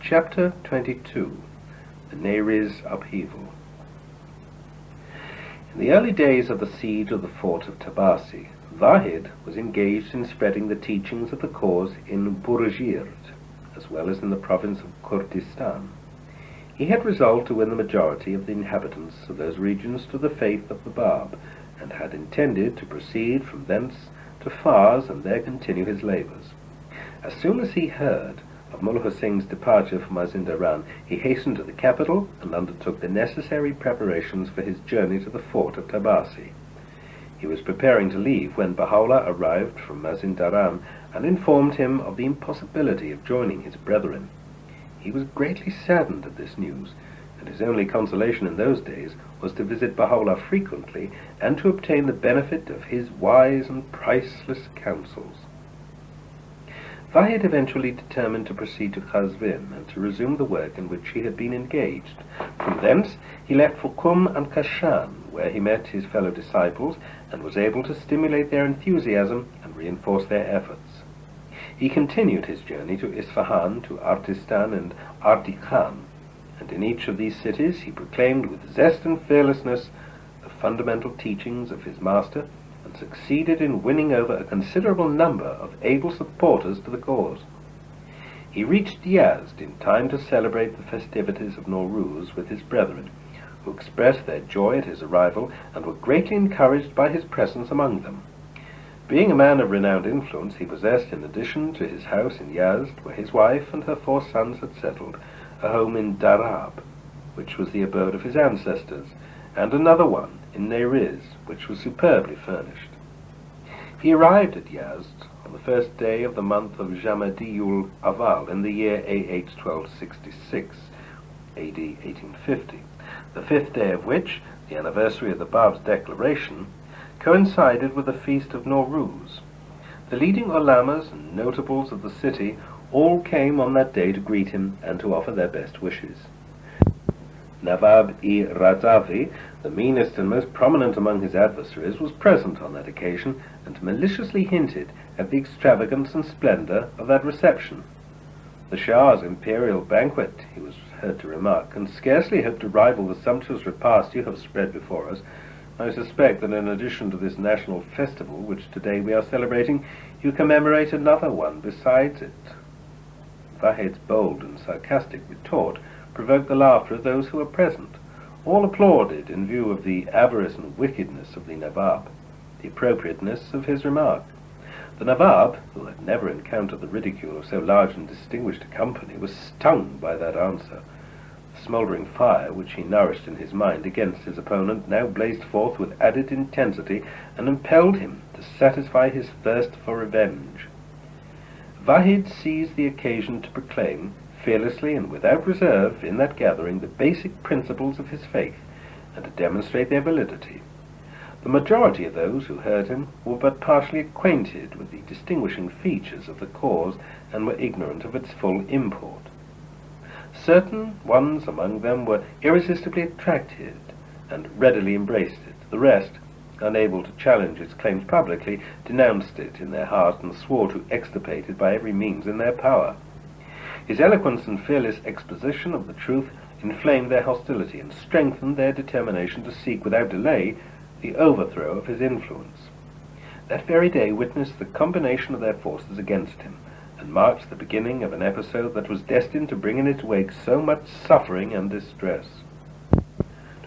Chapter 22. The NAYRIZ Upheaval. In the early days of the siege of the fort of Tabasi, Vahid was engaged in spreading the teachings of the cause in Burjird, as well as in the province of Kurdistan. He had resolved to win the majority of the inhabitants of those regions to the faith of the Bab, and had intended to proceed from thence to Fars and there continue his labours. As soon as he heard of Mullah Hussein's departure from Mazindaran, he hastened to the capital and undertook the necessary preparations for his journey to the fort of Tabasi. He was preparing to leave when Baha'u'llah arrived from Mazindaran and informed him of the impossibility of joining his brethren. He was greatly saddened at this news, and his only consolation in those days was to visit Baha'u'llah frequently and to obtain the benefit of his wise and priceless counsels. Vahid eventually determined to proceed to Qazvin and to resume the work in which he had been engaged. From thence he left for Qum and Kashan, where he met his fellow disciples and was able to stimulate their enthusiasm and reinforce their efforts. He continued his journey to Isfahan, to Artistan and Ardikan, and in each of these cities he proclaimed with zest and fearlessness the fundamental teachings of his master, and succeeded in winning over a considerable number of able supporters to the cause. He reached Yazd in time to celebrate the festivities of Nowruz with his brethren, who expressed their joy at his arrival and were greatly encouraged by his presence among them. Being a man of renowned influence, he possessed, in addition to his house in Yazd, where his wife and her 4 sons had settled, a home in Darab, which was the abode of his ancestors, and another one in NAYRIZ, which was superbly furnished. He arrived at Yazd on the first day of the month of Jamadi UPHEAVAL in the year AH 1266, AD 1850, the 5th day of which, the anniversary of the Bab's declaration, coincided with the feast of Nowruz. The leading ulamas and notables of the city all came on that day to greet him and to offer their best wishes. Nawab-i Razavi, the meanest and most prominent among his adversaries, was present on that occasion, and maliciously hinted at the extravagance and splendor of that reception. The Shah's imperial banquet, he was heard to remark, can scarcely hope to rival the sumptuous repast you have spread before us. I suspect that in addition to this national festival, which today we are celebrating, you commemorate another one besides it. Vahid's bold and sarcastic retort provoked the laughter of those who were present. All applauded in view of the avarice and wickedness of the Nawab, the appropriateness of his remark. The Nawab, who had never encountered the ridicule of so large and distinguished a company, was stung by that answer. The smouldering fire which he nourished in his mind against his opponent now blazed forth with added intensity and impelled him to satisfy his thirst for revenge. Vahid seized the occasion to proclaim, fearlessly and without reserve, in that gathering the basic principles of his faith, and to demonstrate their validity. The majority of those who heard him were but partially acquainted with the distinguishing features of the cause and were ignorant of its full import. Certain ones among them were irresistibly attracted and readily embraced it. The rest, unable to challenge its claims publicly, denounced it in their heart and swore to extirpate it by every means in their power. His eloquence and fearless exposition of the truth inflamed their hostility and strengthened their determination to seek without delay the overthrow of his influence. That very day witnessed the combination of their forces against him, and marked the beginning of an episode that was destined to bring in its wake so much suffering and distress.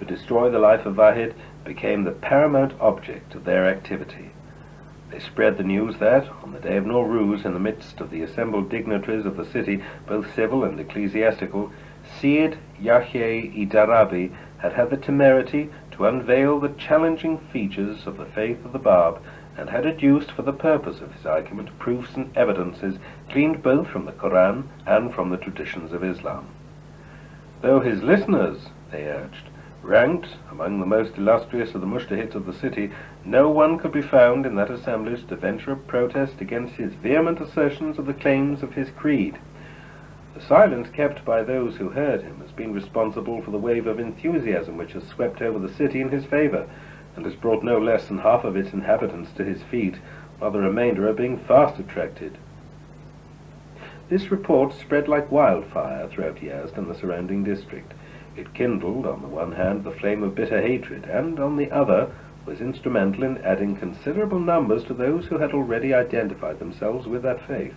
To destroy the life of Vahid became the paramount object of their activity. They spread the news that, on the day of Nowruz, in the midst of the assembled dignitaries of the city, both civil and ecclesiastical, Syed Yahya-i Darabi had had the temerity to unveil the challenging features of the faith of the Bab, and had adduced for the purpose of his argument proofs and evidences gleaned both from the Koran and from the traditions of Islam. Though his listeners, they urged, ranked among the most illustrious of the mujtahids of the city, no one could be found in that assemblage to venture a protest against his vehement assertions of the claims of his creed. The silence kept by those who heard him has been responsible for the wave of enthusiasm which has swept over the city in his favor, and has brought no less than half of its inhabitants to his feet, while the remainder are being fast attracted. This report spread like wildfire throughout Yazd and the surrounding district. It kindled, on the one hand, the flame of bitter hatred, and, on the other, was instrumental in adding considerable numbers to those who had already identified themselves with that faith.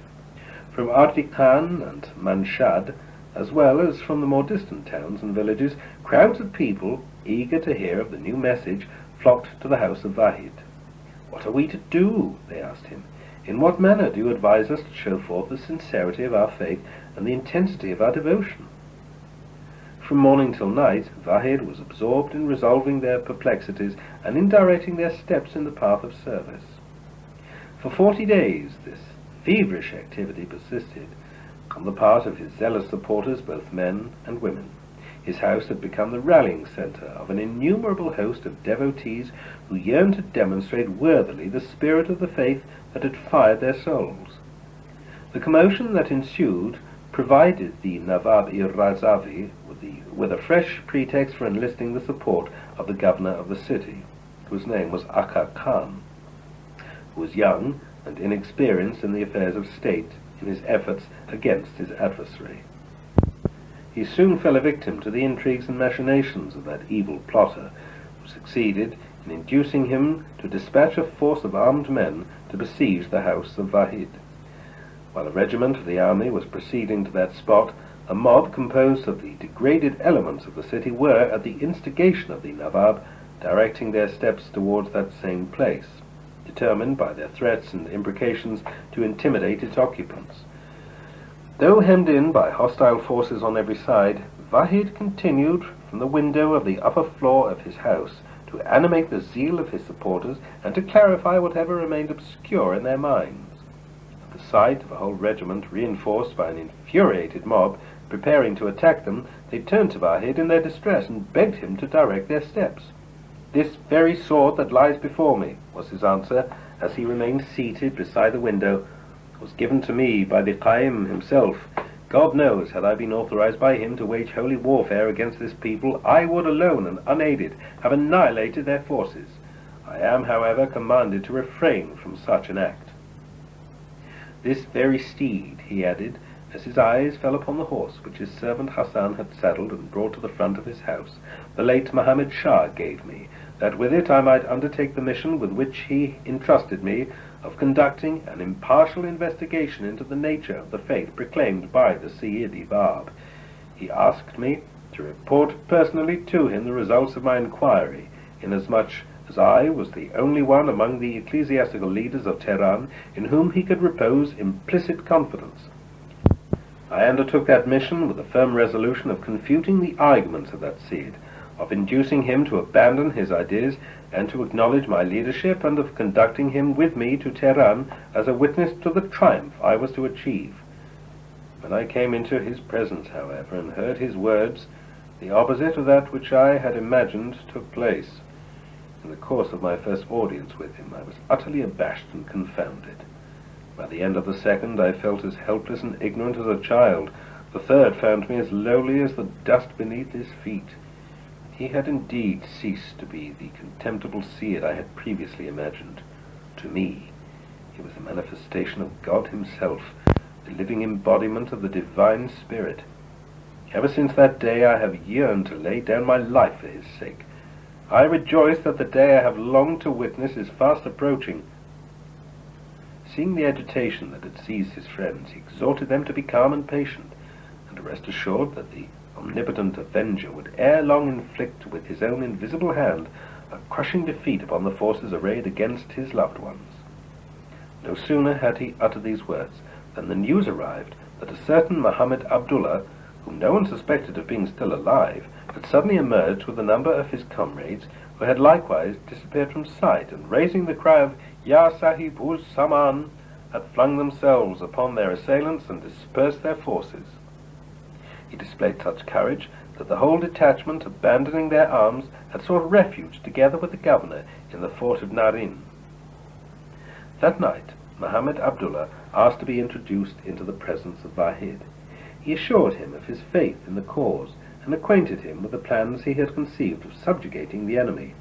From Ardikan and Manshad, as well as from the more distant towns and villages, crowds of people, eager to hear of the new message, flocked to the house of Vahid. "What are we to do?" they asked him. "In what manner do you advise us to show forth the sincerity of our faith and the intensity of our devotion?" From morning till night, Vahid was absorbed in resolving their perplexities and in directing their steps in the path of service. For 40 days this feverish activity persisted on the part of his zealous supporters, both men and women. His house had become the rallying center of an innumerable host of devotees who yearned to demonstrate worthily the spirit of the faith that had fired their souls. The commotion that ensued provided the Nawab-i-Razavi with a fresh pretext for enlisting the support of the governor of the city, whose name was Akka Khan, who was young and inexperienced in the affairs of state in his efforts against his adversary. He soon fell a victim to the intrigues and machinations of that evil plotter, who succeeded in inducing him to dispatch a force of armed men to besiege the house of Vahid. While a regiment of the army was proceeding to that spot, a mob composed of the degraded elements of the city were, at the instigation of the Nawab, directing their steps towards that same place, determined by their threats and imprecations to intimidate its occupants. Though hemmed in by hostile forces on every side, Vahid continued from the window of the upper floor of his house to animate the zeal of his supporters and to clarify whatever remained obscure in their minds. At the sight of a whole regiment reinforced by an infuriated mob preparing to attack them, they turned to Vahid in their distress and begged him to direct their steps. "This very sword that lies before me," was his answer, as he remained seated beside the window, "was given to me by the Qaim himself. God knows, had I been authorized by him to wage holy warfare against this people, I would alone and unaided have annihilated their forces. I am, however, commanded to refrain from such an act. This very steed," he added, as his eyes fell upon the horse which his servant Hassan had saddled and brought to the front of his house, "the late Mohammed Shah gave me, that with it I might undertake the mission with which he entrusted me of conducting an impartial investigation into the nature of the faith proclaimed by the Sayyidi Bab. He asked me to report personally to him the results of my inquiry, inasmuch as I was the only one among the ecclesiastical leaders of Tehran in whom he could repose implicit confidence. I undertook that mission with the firm resolution of confuting the arguments of that Sayyid, of inducing him to abandon his ideas and to acknowledge my leadership, and of conducting him with me to Tehran as a witness to the triumph I was to achieve. When I came into his presence, however, and heard his words, the opposite of that which I had imagined took place. In the course of my first audience with him, I was utterly abashed and confounded. By the end of the second, I felt as helpless and ignorant as a child. The third found me as lowly as the dust beneath his feet. He had indeed ceased to be the contemptible Seer I had previously imagined. To me, he was the manifestation of God himself, the living embodiment of the divine spirit. Ever since that day I have yearned to lay down my life for his sake. I rejoice that the day I have longed to witness is fast approaching." Seeing the agitation that had seized his friends, he exhorted them to be calm and patient, and to rest assured that the omnipotent avenger would ere long inflict with his own invisible hand a crushing defeat upon the forces arrayed against his loved ones. No sooner had he uttered these words than the news arrived that a certain Muhammad Abdullah, whom no one suspected of being still alive, had suddenly emerged with a number of his comrades, who had likewise disappeared from sight, and raising the cry of "Ya Sahib uz Saman," had flung themselves upon their assailants and dispersed their forces. He displayed such courage that the whole detachment, abandoning their arms, had sought refuge together with the governor in the fort of Narin. That night Muhammad Abdullah asked to be introduced into the presence of Vahid. He assured him of his faith in the cause, and acquainted him with the plans he had conceived of subjugating the enemy.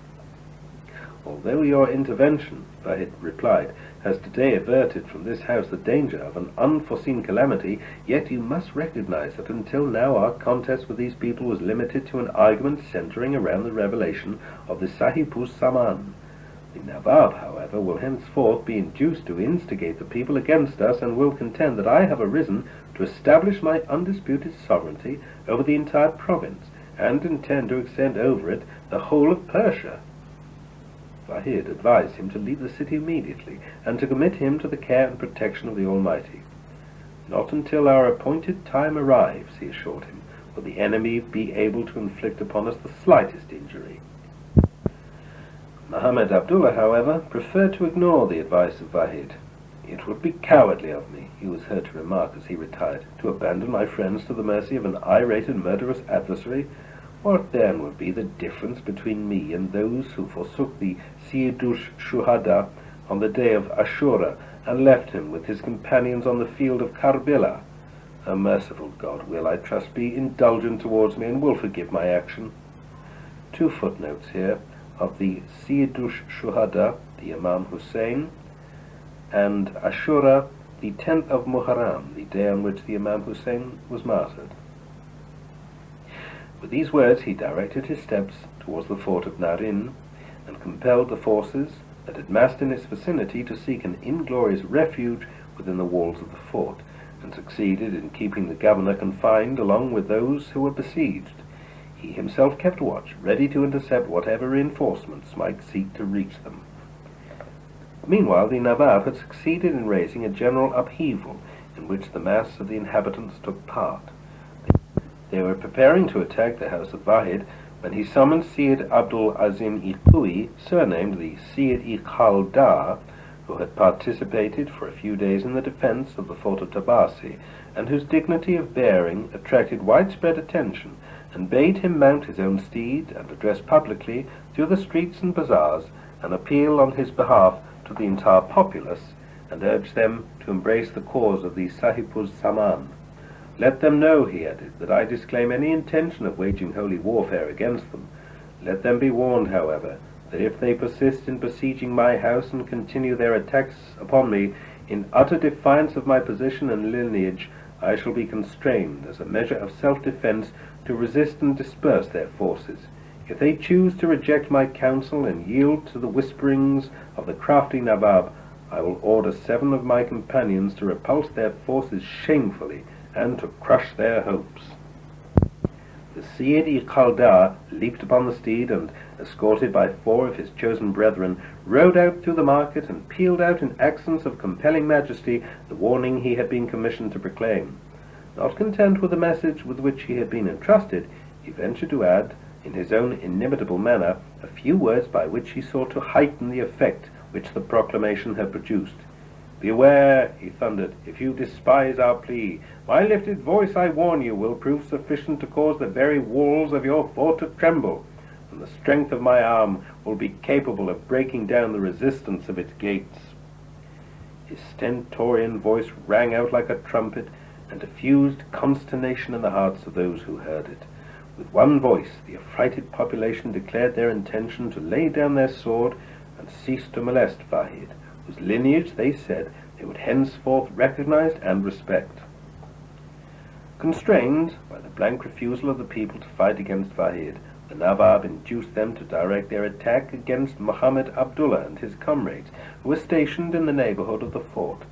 Although your intervention, Vahid replied, has today averted from this house the danger of an unforeseen calamity, yet you must recognize that until now our contest with these people was limited to an argument centering around the revelation of the Sahib-uz-Zaman. The Nawab, however, will henceforth be induced to instigate the people against us, and will contend that I have arisen to establish my undisputed sovereignty over the entire province, and intend to extend over it the whole of Persia. Vahid advised him to leave the city immediately, and to commit him to the care and protection of the Almighty. Not until our appointed time arrives, he assured him, will the enemy be able to inflict upon us the slightest injury. Muhammad Abdullah, however, preferred to ignore the advice of Vahid. It would be cowardly of me, he was heard to remark as he retired, to abandon my friends to the mercy of an irate and murderous adversary. What then would be the difference between me and those who forsook the Sayyidush Shuhada on the day of Ashura, and left him with his companions on the field of Karbala? A merciful God will, I trust, be indulgent towards me, and will forgive my action. 2 footnotes here of the Sayyidush Shuhada, the Imam Hussein, and Ashura, the 10th of Muharram, the day on which the Imam Hussein was martyred. With these words he directed his steps towards the fort of Narin, and compelled the forces that had massed in its vicinity to seek an inglorious refuge within the walls of the fort, and succeeded in keeping the governor confined along with those who were besieged. He himself kept watch, ready to intercept whatever reinforcements might seek to reach them. Meanwhile, the Nawab had succeeded in raising a general upheaval in which the mass of the inhabitants took part. They were preparing to attack the house of Vahid when he summoned Syed Abdul Azim-i Qui, surnamed the Syed-i Khaldar, who had participated for a few days in the defense of the fort of Tabasi, and whose dignity of bearing attracted widespread attention, and bade him mount his own steed and address publicly through the streets and bazaars an appeal on his behalf to the entire populace, and urge them to embrace the cause of the Sahib-uz-Zaman. Let them know, he added, that I disclaim any intention of waging holy warfare against them. Let them be warned, however, that if they persist in besieging my house and continue their attacks upon me in utter defiance of my position and lineage, I shall be constrained, as a measure of self-defense, to resist and disperse their forces. If they choose to reject my counsel and yield to the whisperings of the crafty Nawab, I will order 7 of my companions to repulse their forces shamefully, and to crush their hopes. The Syed-i Khaldar leaped upon the steed, and, escorted by 4 of his chosen brethren, rode out through the market, and pealed out in accents of compelling majesty the warning he had been commissioned to proclaim. Not content with the message with which he had been entrusted, he ventured to add, in his own inimitable manner, a few words by which he sought to heighten the effect which the proclamation had produced. "Beware," he thundered, "if you despise our plea, my lifted voice, I warn you, will prove sufficient to cause the very walls of your fort to tremble, and the strength of my arm will be capable of breaking down the resistance of its gates." His stentorian voice rang out like a trumpet, and diffused consternation in the hearts of those who heard it. With one voice the affrighted population declared their intention to lay down their sword and cease to molest Vahid, whose lineage, they said, they would henceforth recognize and respect. Constrained by the blank refusal of the people to fight against Vahid, the Nawab induced them to direct their attack against Muhammad Abdullah and his comrades, who were stationed in the neighborhood of the fort.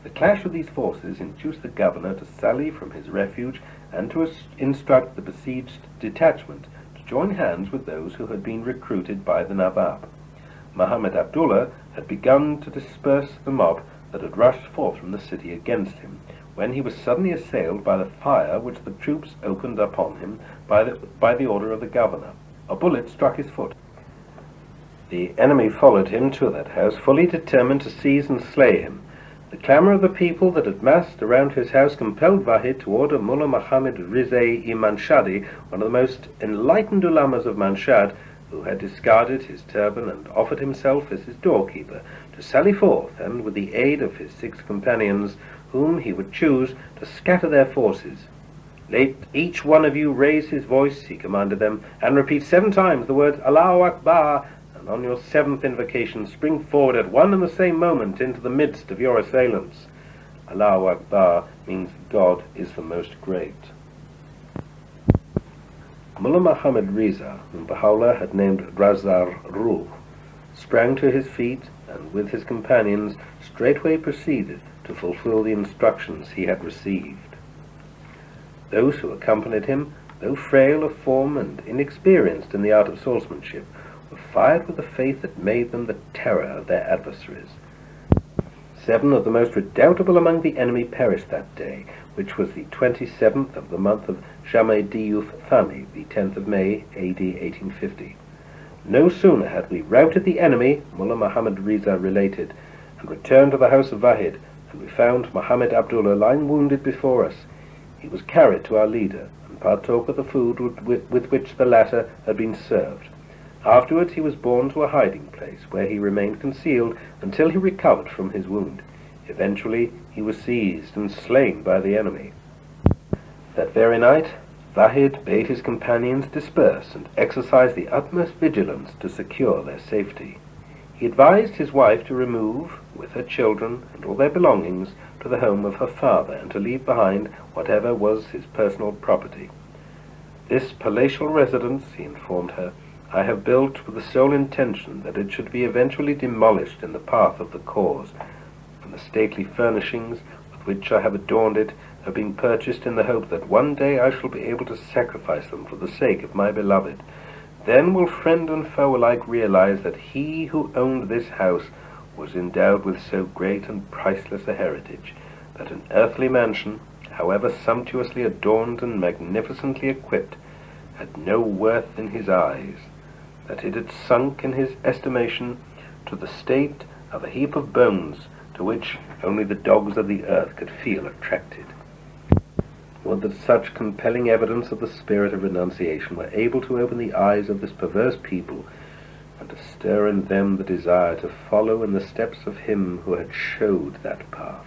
The clash of these forces induced the governor to sally from his refuge and to instruct the besieged detachment to join hands with those who had been recruited by the Nawab. Muhammad Abdullah had begun to disperse the mob that had rushed forth from the city against him, when he was suddenly assailed by the fire which the troops opened upon him by the order of the governor. A bullet struck his foot. The enemy followed him to that house, fully determined to seize and slay him. The clamour of the people that had massed around his house compelled Vahid to order Mullah Muhammad Rizai-i Manshadi, one of the most enlightened ulamas of Manshad, who had discarded his turban and offered himself as his doorkeeper, to sally forth, and with the aid of his 6 companions, whom he would choose, to scatter their forces. "Let each one of you raise his voice," he commanded them, "and repeat 7 times the words Allahu Akbar, and on your 7th invocation spring forward at one and the same moment into the midst of your assailants. Allahu Akbar means God is the most great. Mullah Muhammad Riza, whom Baha'u'llah had named Razar Ruh, sprang to his feet and with his companions straightway proceeded to fulfill the instructions he had received. Those who accompanied him, though frail of form and inexperienced in the art of swordsmanship, were fired with a faith that made them the terror of their adversaries. 7 of the most redoubtable among the enemy perished that day, which was the 27th of the month of Jamadi Thani, the 10th of May, AD 1850. No sooner had we routed the enemy, Mullah Muhammad Riza related, and returned to the house of Wahid, and we found Muhammad Abdullah lying wounded before us. He was carried to our leader, and partook of the food with which the latter had been served. Afterwards he was borne to a hiding place, where he remained concealed until he recovered from his wound. Eventually he was seized and slain by the enemy. That very night Wahid bade his companions disperse and exercise the utmost vigilance to secure their safety. He advised his wife to remove, with her children and all their belongings, to the home of her father, and to leave behind whatever was his personal property. This palatial residence, he informed her, I have built with the sole intention that it should be eventually demolished in the path of the cause, and the stately furnishings with which I have adorned it have been purchased in the hope that one day I shall be able to sacrifice them for the sake of my beloved. Then will friend and foe alike realize that he who owned this house was endowed with so great and priceless a heritage, that an earthly mansion, however sumptuously adorned and magnificently equipped, had no worth in his eyes, that it had sunk in his estimation to the state of a heap of bones to which only the dogs of the earth could feel attracted. Would that such compelling evidence of the spirit of renunciation were able to open the eyes of this perverse people, and to stir in them the desire to follow in the steps of him who had showed that path.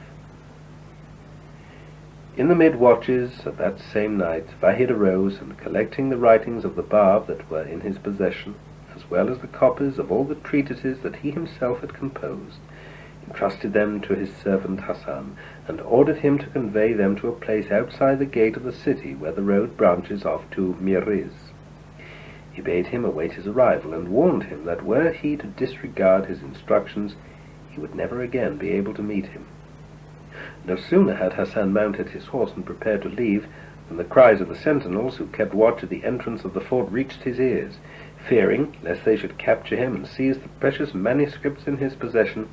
In the mid-watches of that same night, Wahid arose, and collecting the writings of the Bab that were in his possession, as well as the copies of all the treatises that he himself had composed, entrusted them to his servant Hassan, and ordered him to convey them to a place outside the gate of the city where the road branches off to NAYRIZ. He bade him await his arrival, and warned him that were he to disregard his instructions, he would never again be able to meet him. No sooner had Hassan mounted his horse and prepared to leave, than the cries of the sentinels who kept watch at the entrance of the fort reached his ears. Fearing lest they should capture him and seize the precious manuscripts in his possession,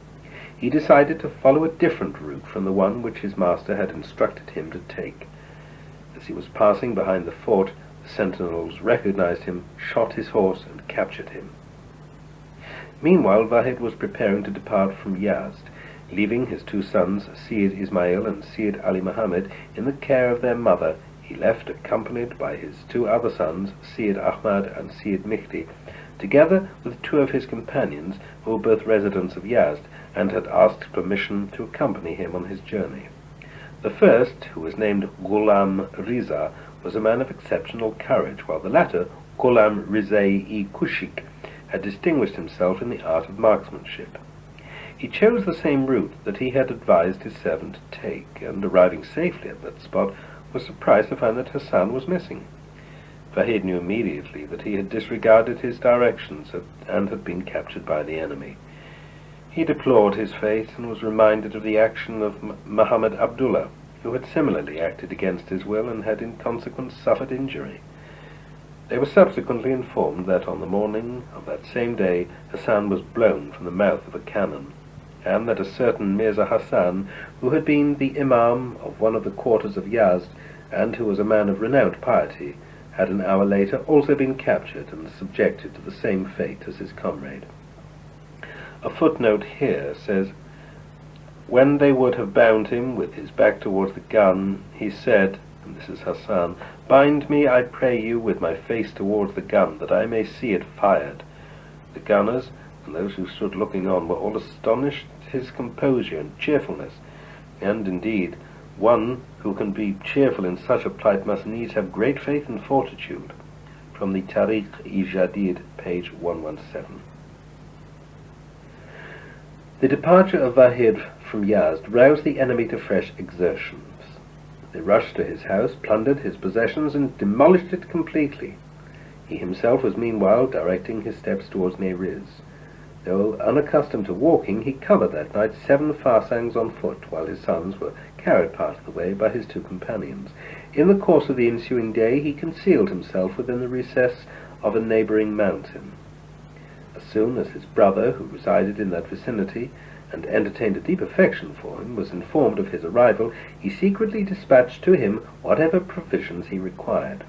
he decided to follow a different route from the one which his master had instructed him to take. As he was passing behind the fort, the sentinels recognized him, shot his horse, and captured him. Meanwhile, Wahid was preparing to depart from Yazd, leaving his 2 sons, Syed Ismail and Syed Ali Muhammad, in the care of their mother. He left accompanied by his 2 other sons, Syed Ahmad and Syed Mihdi, together with 2 of his companions, who were both residents of Yazd, and had asked permission to accompany him on his journey. The first, who was named Ghulam Riza, was a man of exceptional courage, while the latter, Ghulam Rizai-i Kushik, had distinguished himself in the art of marksmanship. He chose the same route that he had advised his servant to take, and arriving safely at that spot, was surprised to find that Hassan was missing. Wahid knew immediately that he had disregarded his directions and had been captured by the enemy. He deplored his fate, and was reminded of the action of Muhammad Abdullah, who had similarly acted against his will and had in consequence suffered injury. They were subsequently informed that on the morning of that same day Hassan was blown from the mouth of a cannon, and that a certain Mirza Hassan, who had been the imam of one of the quarters of Yazd, and who was a man of renowned piety, had an hour later also been captured and subjected to the same fate as his comrade. A footnote here says, "When they would have bound him with his back towards the gun, he said," and this is Hassan, "Bind me, I pray you, with my face towards the gun, that I may see it fired." The gunners and those who stood looking on were all astonished at his composure and cheerfulness, and indeed one who can be cheerful in such a plight must needs have great faith and fortitude. From the Tariq-i Jadid, page 117. The departure of Vahid from Yazd roused the enemy to fresh exertions. They rushed to his house, plundered his possessions, and demolished it completely. He himself was meanwhile directing his steps towards NAYRIZ. Though unaccustomed to walking, he covered that night 7 farsangs on foot, while his sons were carried part of the way by his 2 companions. In the course of the ensuing day he concealed himself within the recess of a neighbouring mountain. As soon as his brother, who resided in that vicinity, and entertained a deep affection for him, was informed of his arrival, he secretly dispatched to him whatever provisions he required.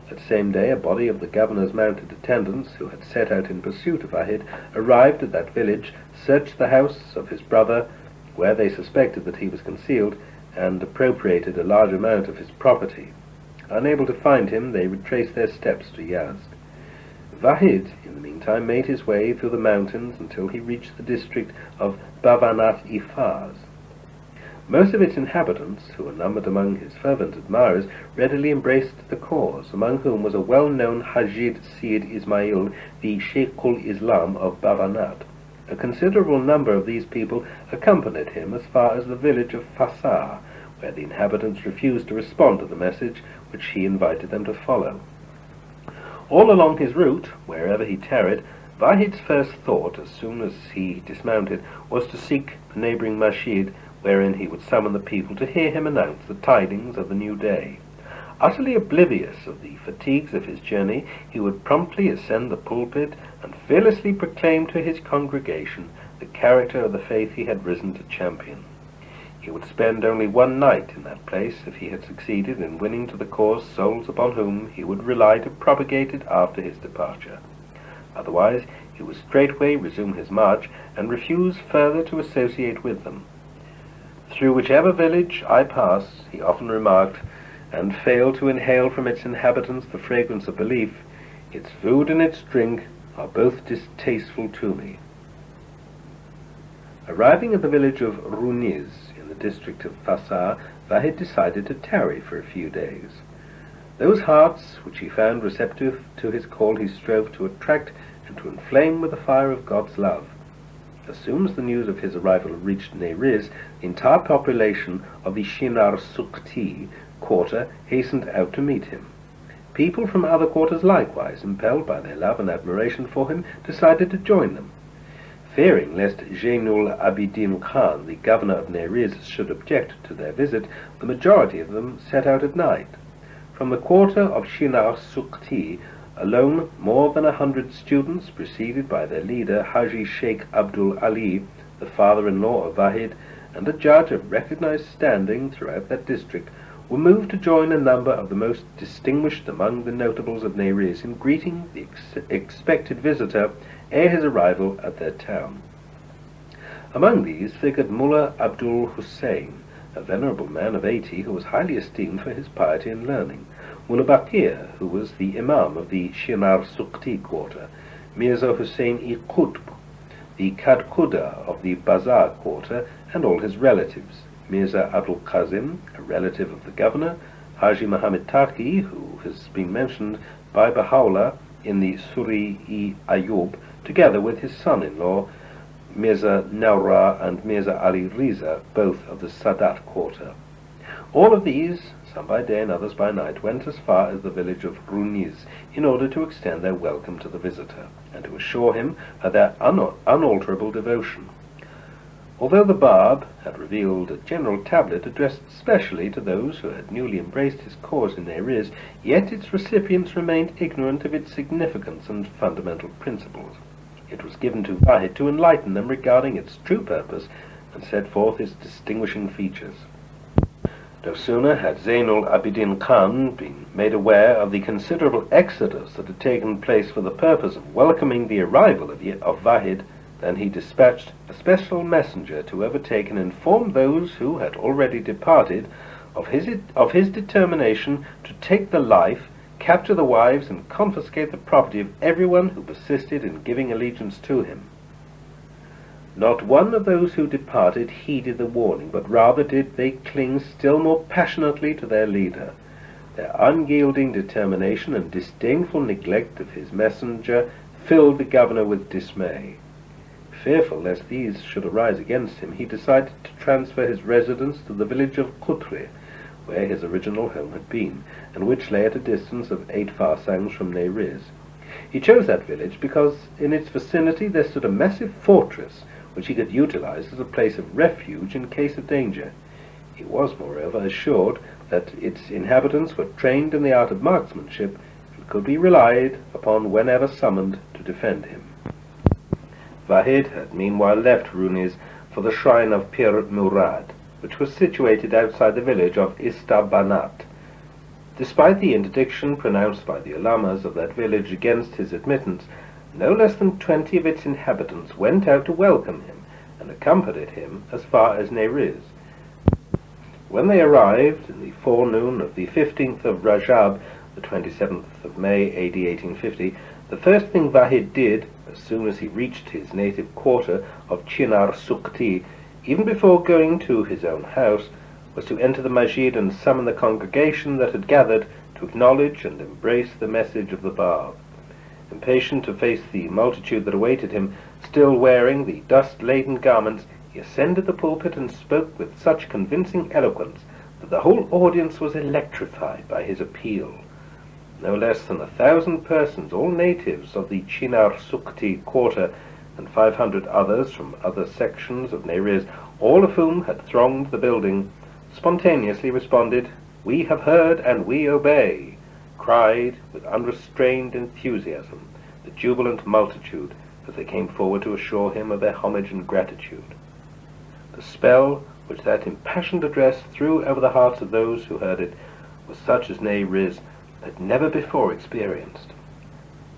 That same day a body of the governor's mounted attendants, who had set out in pursuit of Vahid, arrived at that village, searched the house of his brother, where they suspected that he was concealed, and appropriated a large amount of his property. Unable to find him, they retraced their steps to Yazd. Vahid, in the meantime, made his way through the mountains until he reached the district of Baha'I. Most of its inhabitants, who were numbered among his fervent admirers, readily embraced the cause, among whom was a well-known Hajid Sid Ismail, the Sheikhul Islam of Babanat. A considerable number of these people accompanied him as far as the village of Fasar, where the inhabitants refused to respond to the message which he invited them to follow. All along his route, wherever he tarried, Vahid's first thought, as soon as he dismounted, was to seek the neighbouring masjid, wherein he would summon the people to hear him announce the tidings of the new day. Utterly oblivious of the fatigues of his journey, he would promptly ascend the pulpit and fearlessly proclaim to his congregation the character of the faith he had risen to champion. He would spend only 1 night in that place if he had succeeded in winning to the cause souls upon whom he would rely to propagate it after his departure. Otherwise, he would straightway resume his march and refuse further to associate with them. Through whichever village I pass, he often remarked, and fail to inhale from its inhabitants the fragrance of belief, its food and its drink are both distasteful to me. Arriving at the village of Runiz, in the district of Fasar, Vahid decided to tarry for a few days. Those hearts which he found receptive to his call he strove to attract and to inflame with the fire of God's love. As soon as the news of his arrival reached NAYRIZ, the entire population of the Shinar Sukti quarter hastened out to meet him. People from other quarters likewise, impelled by their love and admiration for him, decided to join them. Fearing lest Zainul Abidin Khan, the governor of NAYRIZ, should object to their visit, the majority of them set out at night. From the quarter of Shinar Sukti alone, more than 100 students, preceded by their leader Haji Sheikh Abdul Ali, the father-in-law of Vahid, and a judge of recognized standing throughout that district, were moved to join a number of the most distinguished among the notables of NAYRIZ in greeting the expected visitor ere his arrival at their town. Among these figured Mullah Abdul Hussein, a venerable man of 80 who was highly esteemed for his piety and learning, Mullah Bakir, who was the imam of the Shinar Sukti quarter, Mirza Hussein-i Qutb, the Kadkuda of the Bazar quarter, and all his relatives, Mirza Abdul Qasim, a relative of the governor, Haji Muhammad Taqi, who has been mentioned by Baha'u'llah in the Suri-i Ayub, together with his son-in-law, Mirza Nawra and Mirza Ali Riza, both of the Sadat quarter. All of these, some by day and others by night, went as far as the village of Runiz in order to extend their welcome to the visitor, and to assure him of their unalterable devotion. Although the Bab had revealed a general tablet addressed specially to those who had newly embraced his cause in NAYRIZ, yet its recipients remained ignorant of its significance and fundamental principles. It was given to Vahid to enlighten them regarding its true purpose and set forth its distinguishing features. No sooner had Zainul Abidin Khan been made aware of the considerable exodus that had taken place for the purpose of welcoming the arrival of Vahid than he dispatched a special messenger to overtake and inform those who had already departed of his determination to take the life, capture the wives, and confiscate the property of everyone who persisted in giving allegiance to him. Not one of those who departed heeded the warning, but rather did they cling still more passionately to their leader. Their unyielding determination and disdainful neglect of his messenger filled the governor with dismay. Fearful lest these should arise against him, he decided to transfer his residence to the village of Kutre, where his original home had been, and which lay at a distance of 8 farsangs from NAYRIZ. He chose that village because in its vicinity there stood a massive fortress which he could utilize as a place of refuge in case of danger. He was, moreover, assured that its inhabitants were trained in the art of marksmanship and could be relied upon whenever summoned to defend him. Vahid had meanwhile left Runiz for the shrine of Pir Murad, which was situated outside the village of Istabanat. Despite the interdiction pronounced by the ulamas of that village against his admittance, no less than 20 of its inhabitants went out to welcome him and accompanied him as far as NAYRIZ. When they arrived in the forenoon of the 15th of Rajab, the 27th of May, AD 1850, the first thing Vahid did, as soon as he reached his native quarter of Chinar Sukti, even before going to his own house, was to enter the masjid and summon the congregation that had gathered to acknowledge and embrace the message of the Bab. Impatient to face the multitude that awaited him, still wearing the dust-laden garments, he ascended the pulpit and spoke with such convincing eloquence that the whole audience was electrified by his appeal. No less than 1,000 persons, all natives of the Chinar Sukti quarter, and 500 others from other sections of NAYRIZ, all of whom had thronged the building, spontaneously responded, "We have heard and we obey," cried with unrestrained enthusiasm the jubilant multitude as they came forward to assure him of their homage and gratitude. The spell which that impassioned address threw over the hearts of those who heard it was such as NAYRIZ had never before experienced.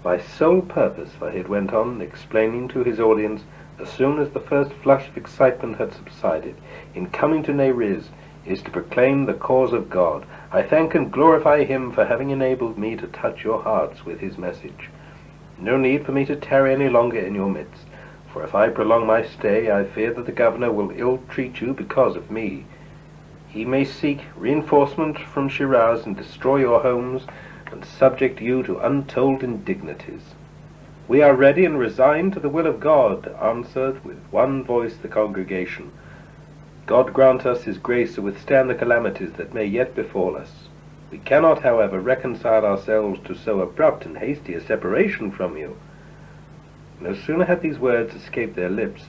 My sole purpose, Vahid went on, explaining to his audience, as soon as the first flush of excitement had subsided, in coming to NAYRIZ, is to proclaim the cause of God. I thank and glorify him for having enabled me to touch your hearts with his message. No need for me to tarry any longer in your midst, for if I prolong my stay, I fear that the governor will ill-treat you because of me. He may seek reinforcement from Shiraz and destroy your homes and subject you to untold indignities. We are ready and resigned to the will of God, answered with one voice the congregation. God grant us his grace to withstand the calamities that may yet befall us. We cannot, however, reconcile ourselves to so abrupt and hasty a separation from you. No sooner had these words escaped their lips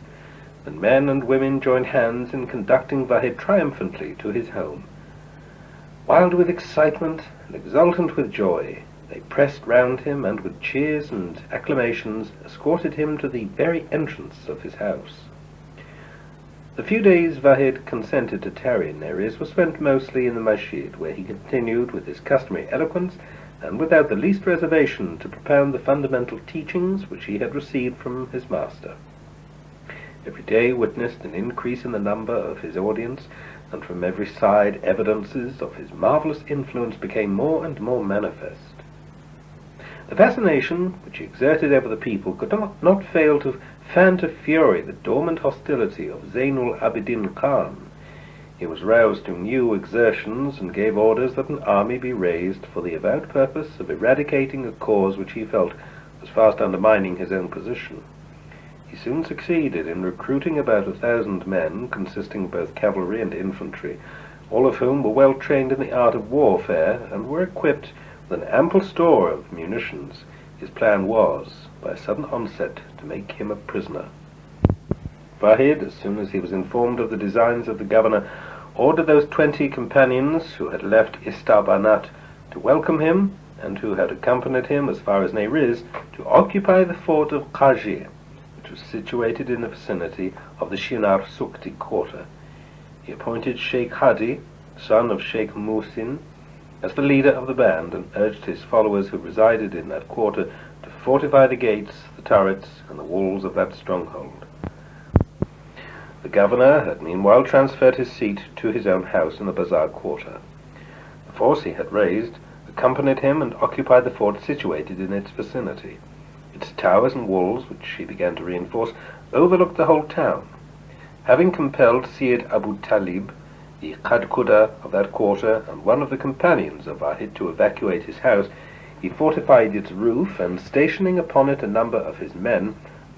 than men and women joined hands in conducting Vahid triumphantly to his home. Wild with excitement and exultant with joy, they pressed round him and with cheers and acclamations escorted him to the very entrance of his house. The few days Vahid consented to tarry in NAYRIZ were spent mostly in the masjid, where he continued with his customary eloquence and without the least reservation to propound the fundamental teachings which he had received from his master. Every day witnessed an increase in the number of his audience, and from every side evidences of his marvelous influence became more and more manifest. The fascination which he exerted over the people could not fail to fan to fury the dormant hostility of Zainul Abidin Khan. He was roused to new exertions and gave orders that an army be raised for the avowed purpose of eradicating a cause which he felt was fast undermining his own position. He soon succeeded in recruiting about 1,000 men, consisting of both cavalry and infantry, all of whom were well trained in the art of warfare and were equipped with an ample store of munitions. His plan was, by a sudden onset, to make him a prisoner. Vahid, as soon as he was informed of the designs of the governor, ordered those 20 companions who had left Istabanat to welcome him, and who had accompanied him as far as NAYRIZ, to occupy the fort of Qajir, which was situated in the vicinity of the Chinar Sukti quarter. He appointed Sheikh Hadi, son of Sheikh Muhsin, as the leader of the band, and urged his followers who resided in that quarter to fortify the gates, the turrets, and the walls of that stronghold. The governor had meanwhile transferred his seat to his own house in the bazaar quarter. The force he had raised accompanied him and occupied the fort situated in its vicinity. Its towers and walls, which he began to reinforce, overlooked the whole town. Having compelled Syed Abu Talib, the Qadquda of that quarter, and one of the companions of Vahid to evacuate his house, he fortified its roof, and stationing upon it a number of his men,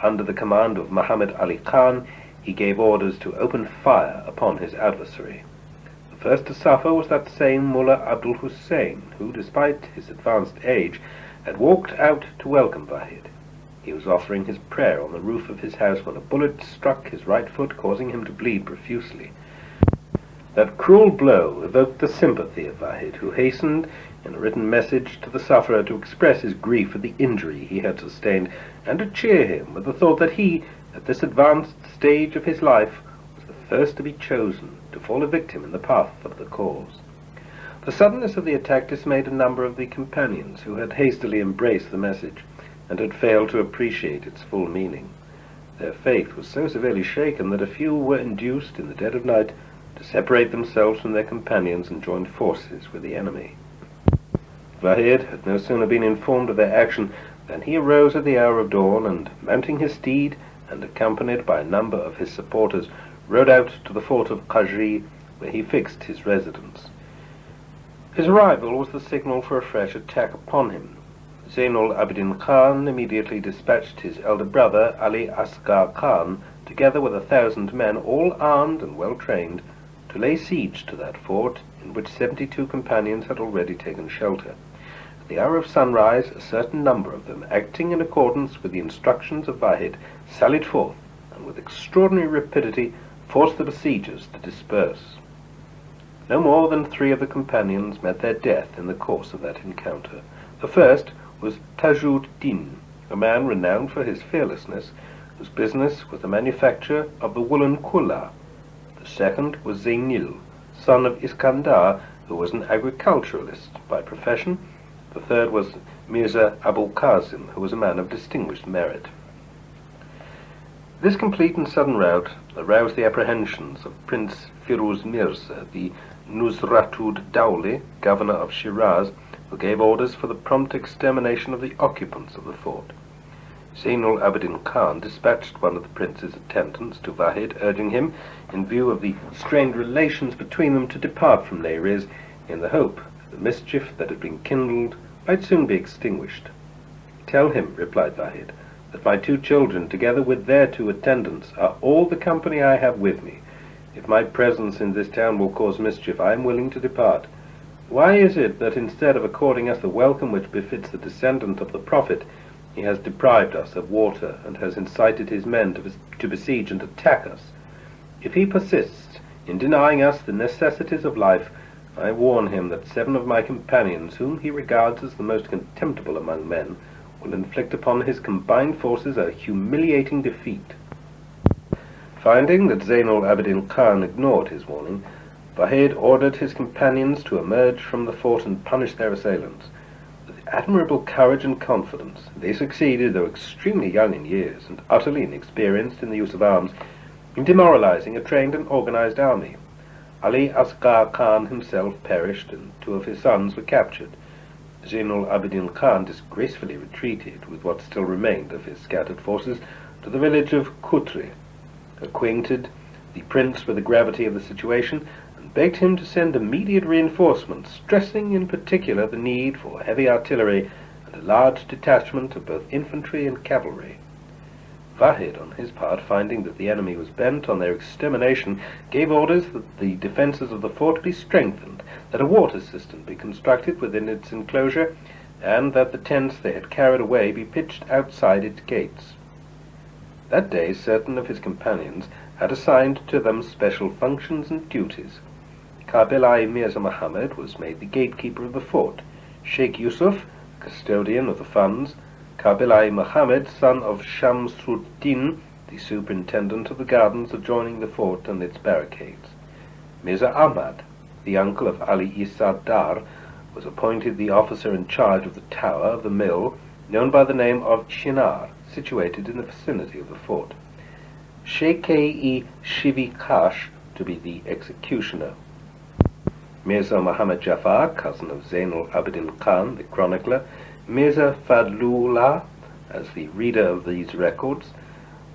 under the command of Muhammad Ali Khan, he gave orders to open fire upon his adversary. The first to suffer was that same Mullah Abdul Hussein, who, despite his advanced age, had walked out to welcome Vahid. He was offering his prayer on the roof of his house when a bullet struck his right foot, causing him to bleed profusely. That cruel blow evoked the sympathy of Vahid, who hastened in a written message to the sufferer to express his grief at the injury he had sustained, and to cheer him with the thought that he, at this advanced stage of his life, was the first to be chosen to fall a victim in the path of the cause. The suddenness of the attack dismayed a number of the companions, who had hastily embraced the message, and had failed to appreciate its full meaning. Their faith was so severely shaken that a few were induced, in the dead of night, to separate themselves from their companions and join forces with the enemy. Vahid had no sooner been informed of their action than he arose at the hour of dawn, and, mounting his steed, and accompanied by a number of his supporters, rode out to the fort of Qajri, where he fixed his residence. His arrival was the signal for a fresh attack upon him. Zainul Abidin Khan immediately dispatched his elder brother, Ali Asghar Khan, together with 1,000 men, all armed and well trained, to lay siege to that fort, in which 72 companions had already taken shelter. At the hour of sunrise, a certain number of them, acting in accordance with the instructions of Vahid, sallied forth, and with extraordinary rapidity forced the besiegers to disperse. No more than 3 of the companions met their death in the course of that encounter. The first was Tajuddin, a man renowned for his fearlessness, whose business was the manufacture of the woolen kulla. The second was Zainil, son of Iskandar, who was an agriculturalist by profession. The third was Mirza Abul Qasim, who was a man of distinguished merit. This complete and sudden rout aroused the apprehensions of Prince Firuz Mirza, the Nusratud Dawli, governor of Shiraz, who gave orders for the prompt extermination of the occupants of the fort. Zainul Abidin Khan dispatched one of the prince's attendants to Vahid, urging him, in view of the strained relations between them, to depart from NAYRIZ, in the hope that the mischief that had been kindled might soon be extinguished. "Tell him," replied Vahid, "that my 2 children, together with their 2 attendants, are all the company I have with me. If my presence in this town will cause mischief, I am willing to depart. Why is it that instead of according us the welcome which befits the descendant of the Prophet, he has deprived us of water, and has incited his men to besiege and attack us? If he persists in denying us the necessities of life, I warn him that 7 of my companions, whom he regards as the most contemptible among men, will inflict upon his combined forces a humiliating defeat." Finding that Zainul Abidin Khan ignored his warning, Vahid ordered his companions to emerge from the fort and punish their assailants. With admirable courage and confidence, they succeeded, though extremely young in years and utterly inexperienced in the use of arms, in demoralizing a trained and organized army. Ali Asghar Khan himself perished, and 2 of his sons were captured. Zainul Abidin Khan disgracefully retreated, with what still remained of his scattered forces, to the village of Kutri, acquainted the prince with the gravity of the situation, and begged him to send immediate reinforcements, stressing in particular the need for heavy artillery and a large detachment of both infantry and cavalry. Vahid, on his part, finding that the enemy was bent on their extermination, gave orders that the defences of the fort be strengthened, that a water system be constructed within its enclosure, and that the tents they had carried away be pitched outside its gates. That day certain of his companions had assigned to them special functions and duties. Kabelai Mirza Muhammad was made the gatekeeper of the fort, Sheikh Yusuf, custodian of the funds, Kabelai Muhammad, son of Shamsuddin, the superintendent of the gardens adjoining the fort and its barricades. Mirza Ahmad, the uncle of Ali Isa Dar, was appointed the officer in charge of the tower of the mill, known by the name of Chinar, situated in the vicinity of the fort. Sheikh-e Shivikash to be the executioner. Mirza Muhammad Jafar, cousin of Zainul Abidin Khan, the chronicler, Mirza Fadlullah, as the reader of these records,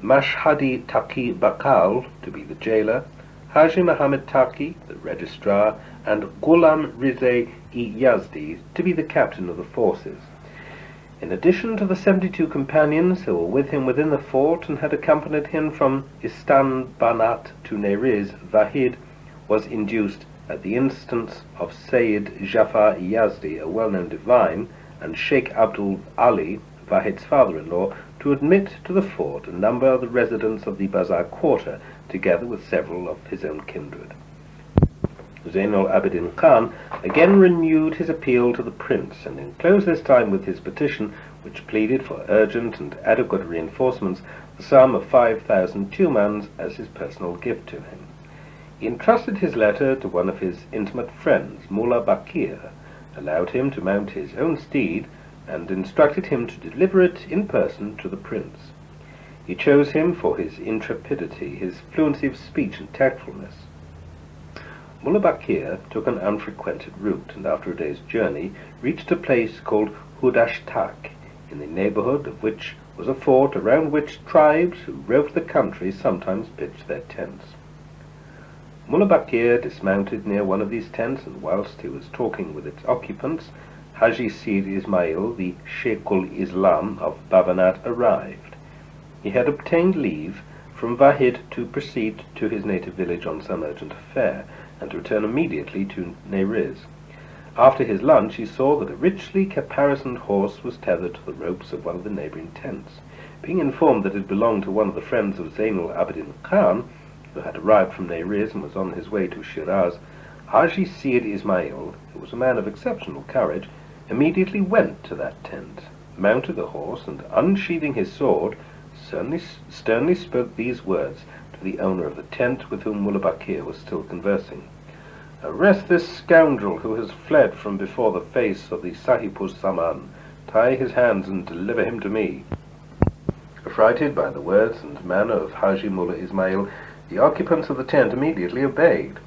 Mashhadi Taqi Bakal, to be the jailer, Haji Muhammad Taqi, the registrar, and Ghulam Rize-e Yazdi, to be the captain of the forces. In addition to the 72 companions who were with him within the fort and had accompanied him from Banat to NAYRIZ, Wahid was induced, at the instance of Sayyid Jafar Yazdi, a well-known divine, and Sheikh Abdul Ali, Wahid's father-in-law, to admit to the fort a number of the residents of the Bazaar quarter, together with several of his own kindred. Zayn al-Abidin Khan again renewed his appeal to the prince, and enclosed this time with his petition, which pleaded for urgent and adequate reinforcements, the sum of 5,000 tumans as his personal gift to him. He entrusted his letter to one of his intimate friends, Mullah Bakir, allowed him to mount his own steed, and instructed him to deliver it in person to the prince. He chose him for his intrepidity, his fluency of speech and tactfulness. Mullah Bakir took an unfrequented route, and after a day's journey reached a place called Hudashtak, in the neighborhood of which was a fort around which tribes who roved the country sometimes pitched their tents. Mullah Bakir dismounted near one of these tents, and whilst he was talking with its occupants, Haji Sid Ismail, the Sheikhul Islam of Babanat, arrived. He had obtained leave from Wahid to proceed to his native village on some urgent affair, and to return immediately to NAYRIZ. After his lunch he saw that a richly caparisoned horse was tethered to the ropes of one of the neighbouring tents. Being informed that it belonged to one of the friends of Zayn al-Abidin Khan, who had arrived from NAYRIZ and was on his way to Shiraz, Haji Sid Ismail, who was a man of exceptional courage, immediately went to that tent, mounted the horse, and unsheathing his sword, sternly spoke these words to the owner of the tent, with whom Mullah Bakir was still conversing: "Arrest this scoundrel who has fled from before the face of the Sahibuz Zaman. Tie his hands and deliver him to me." Affrighted by the words and manner of Haji Mullah Ismail, the occupants of the tent immediately obeyed.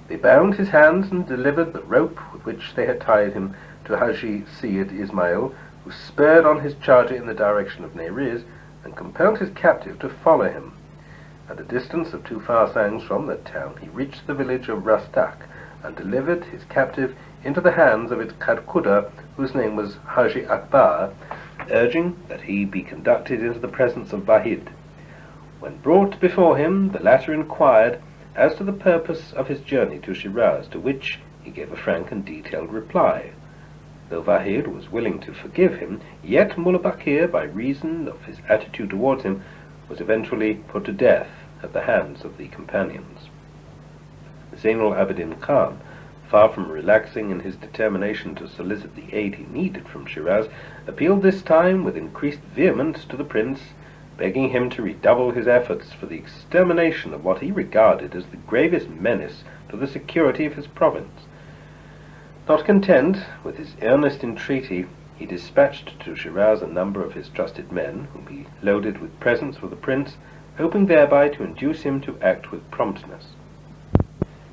They bound his hands and delivered the rope with which they had tied him to Haji Sayyid Ismail, who spurred on his charger in the direction of NAYRIZ, and compelled his captive to follow him. At a distance of 2 farsangs from that town, he reached the village of Rastak, and delivered his captive into the hands of its Kadkuda, whose name was Haji Akbar, urging that he be conducted into the presence of Wahid. When brought before him, the latter inquired as to the purpose of his journey to Shiraz, to which he gave a frank and detailed reply. Though Wahid was willing to forgive him, yet Mullah Bakir, by reason of his attitude towards him, was eventually put to death at the hands of the companions. Zayn al-Abidin Khan, far from relaxing in his determination to solicit the aid he needed from Shiraz, appealed this time with increased vehemence to the prince, begging him to redouble his efforts for the extermination of what he regarded as the gravest menace to the security of his province. Not content with his earnest entreaty, he dispatched to Shiraz a number of his trusted men, whom he loaded with presents for the prince, hoping thereby to induce him to act with promptness.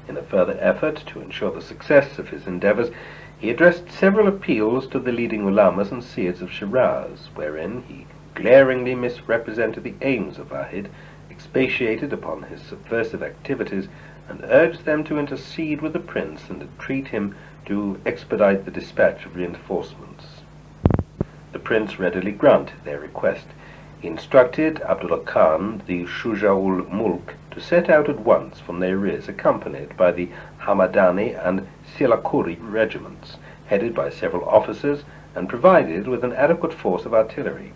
In a further effort to ensure the success of his endeavours, he addressed several appeals to the leading ulamas and seers of Shiraz, wherein he glaringly misrepresented the aims of Wahid, expatiated upon his subversive activities, and urged them to intercede with the prince and entreat him to expedite the dispatch of reinforcements. The prince readily granted their request. He instructed Abdullah Khan, the Shuja-ul Mulk, to set out at once for NAYRIZ, accompanied by the Hamadani and Silakuri regiments, headed by several officers, and provided with an adequate force of artillery.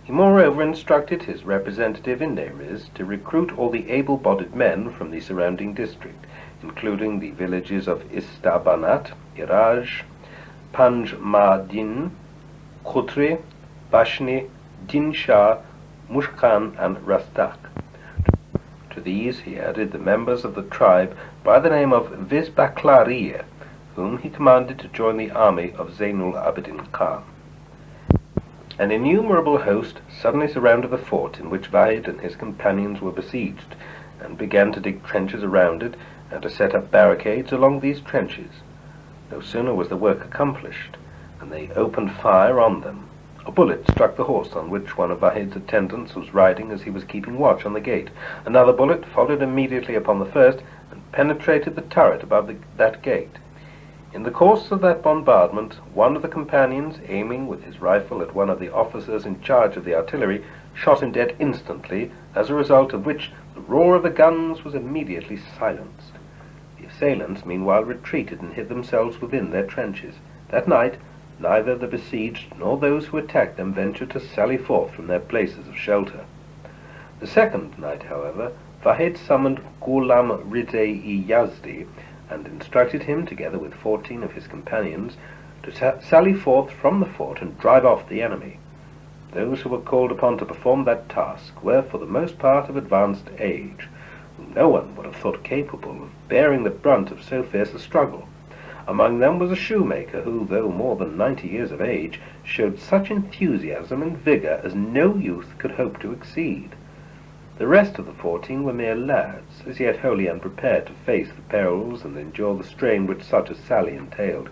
He moreover instructed his representative in NAYRIZ to recruit all the able-bodied men from the surrounding district, including the villages of Istabanat, Iraj, Panj-ma-Din, Khutri, Bashni, Din Shah, Mushkan, and Rastak. To these he added the members of the tribe by the name of Vizbaklariya, whom he commanded to join the army of Zayn al-Abidin Khan. An innumerable host suddenly surrounded the fort in which Wahid and his companions were besieged, and began to dig trenches around it, and to set up barricades along these trenches. No sooner was the work accomplished, than they opened fire on them. A bullet struck the horse on which one of Wahid's attendants was riding as he was keeping watch on the gate. Another bullet followed immediately upon the first, and penetrated the turret above that gate. In the course of that bombardment, one of the companions, aiming with his rifle at one of the officers in charge of the artillery, shot him dead instantly, as a result of which the roar of the guns was immediately silenced. The assailants meanwhile retreated and hid themselves within their trenches. That night, neither the besieged nor those who attacked them ventured to sally forth from their places of shelter. The second night, however, Vahid summoned Ghulam Rizai-i-Yazdi and instructed him, together with 14 of his companions, to sally forth from the fort and drive off the enemy. Those who were called upon to perform that task were for the most part of advanced age, whom no one would have thought capable of bearing the brunt of so fierce a struggle. Among them was a shoemaker who, though more than 90 years of age, showed such enthusiasm and vigor as no youth could hope to exceed. The rest of the 14 were mere lads, as yet wholly unprepared to face the perils and endure the strain which such a sally entailed.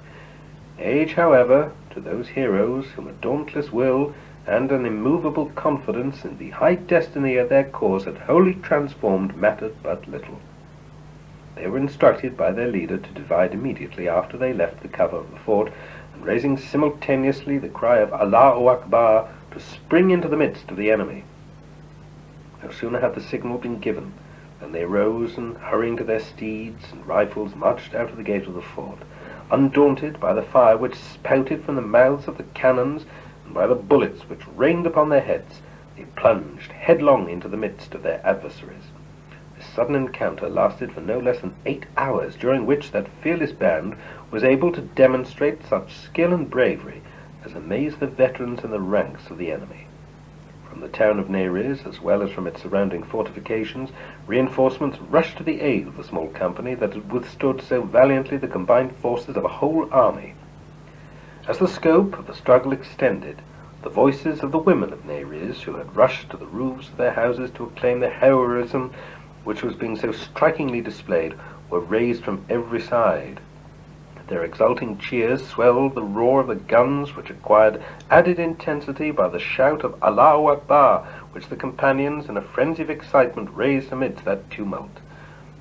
Age, however, to those heroes whom a dauntless will and an immovable confidence in the high destiny of their cause had wholly transformed, mattered but little. They were instructed by their leader to divide immediately after they left the cover of the fort, and raising simultaneously the cry of Allahu Akbar, to spring into the midst of the enemy. No sooner had the signal been given than they rose and, hurrying to their steeds and rifles, marched out of the gate of the fort. Undaunted by the fire which spouted from the mouths of the cannons and by the bullets which rained upon their heads, they plunged headlong into the midst of their adversaries. This sudden encounter lasted for no less than 8 hours, during which that fearless band was able to demonstrate such skill and bravery as amazed the veterans in the ranks of the enemy. From the town of NAYRIZ, as well as from its surrounding fortifications, reinforcements rushed to the aid of the small company that had withstood so valiantly the combined forces of a whole army. As the scope of the struggle extended, the voices of the women of NAYRIZ, who had rushed to the roofs of their houses to acclaim the heroism which was being so strikingly displayed, were raised from every side. Their exulting cheers swelled the roar of the guns, which acquired added intensity by the shout of Allahu Akbar, which the companions, in a frenzy of excitement, raised amidst that tumult.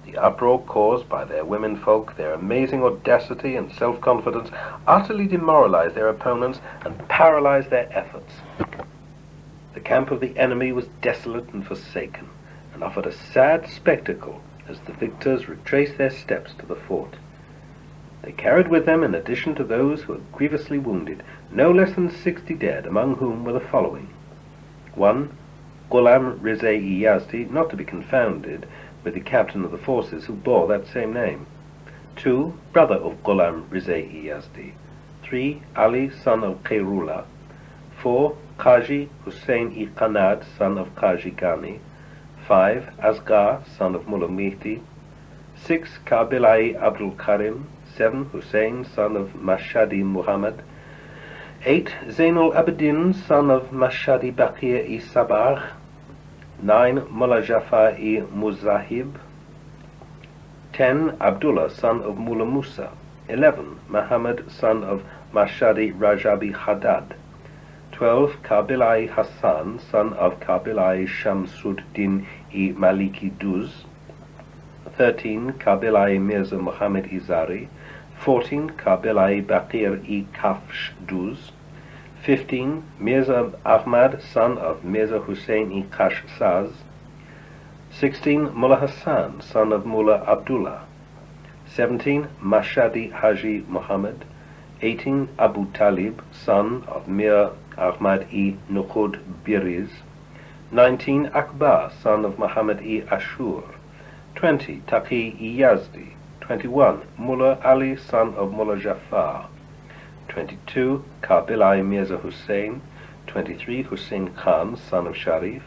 The uproar caused by their womenfolk, their amazing audacity and self-confidence, utterly demoralized their opponents and paralyzed their efforts. The camp of the enemy was desolate and forsaken, and offered a sad spectacle as the victors retraced their steps to the fort. They carried with them, in addition to those who were grievously wounded, no less than 60 dead, among whom were the following: 1. Ghulam Rizai-i-Yazdi, not to be confounded with the captain of the forces who bore that same name. 2. Brother of Ghulam Rizai-i-Yazdi. 3. Ali, son of Khairullah. 4. Qaji Hussein-i Qanad, son of Qaji Gani. 5. Asghar, son of Mullah Mehdi. 6. Kabilai Abdul Karim. 7. Hussein, son of Mashhadi Muhammad. 8. Zainul Abidin, son of Mashhadi Baqir-i Sabah. 9. Mullah Jafar-i Muzahib. 10. Abdullah, son of Mullah Musa. 11. Muhammad, son of Mashhadi Rajabi Haddad. 12. Kabilai Hassan, son of Kabilai Shamsuddin-i Maliki Duz. 13. Kabilai Mirza Muhammad Izari. 14. Kabilai Baqir-i Kafsh Duz. 15. Mirza Ahmad, son of Mirza Hussein-i Kashsaz. 16. Mullah Hassan, son of Mullah Abdullah. 17. Mashhadi Haji Muhammad. 18. Abu Talib, son of Mir Ahmad-i Nukhud Biriz. 19. Akbar, son of Muhammad-i Ashur. 20. Taqi-i Yazdi. 21. Mullah Ali, son of Mullah Jafar. 22. Kabilai Mirza Hussein. 23. Hussein Khan, son of Sharif.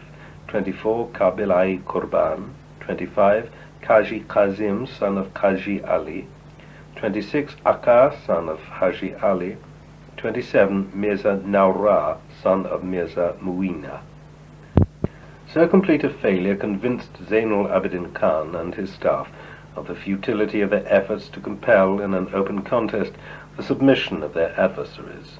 24. Kabilai Qurban. 25. Qaji Qazim, son of Qaji Ali. 26. Akka, son of Haji Ali. 27. Mirza Nawra, son of Mirza Muina. So complete a failure convinced Zainul Abidin Khan and his staff of the futility of their efforts to compel, in an open contest, the submission of their adversaries.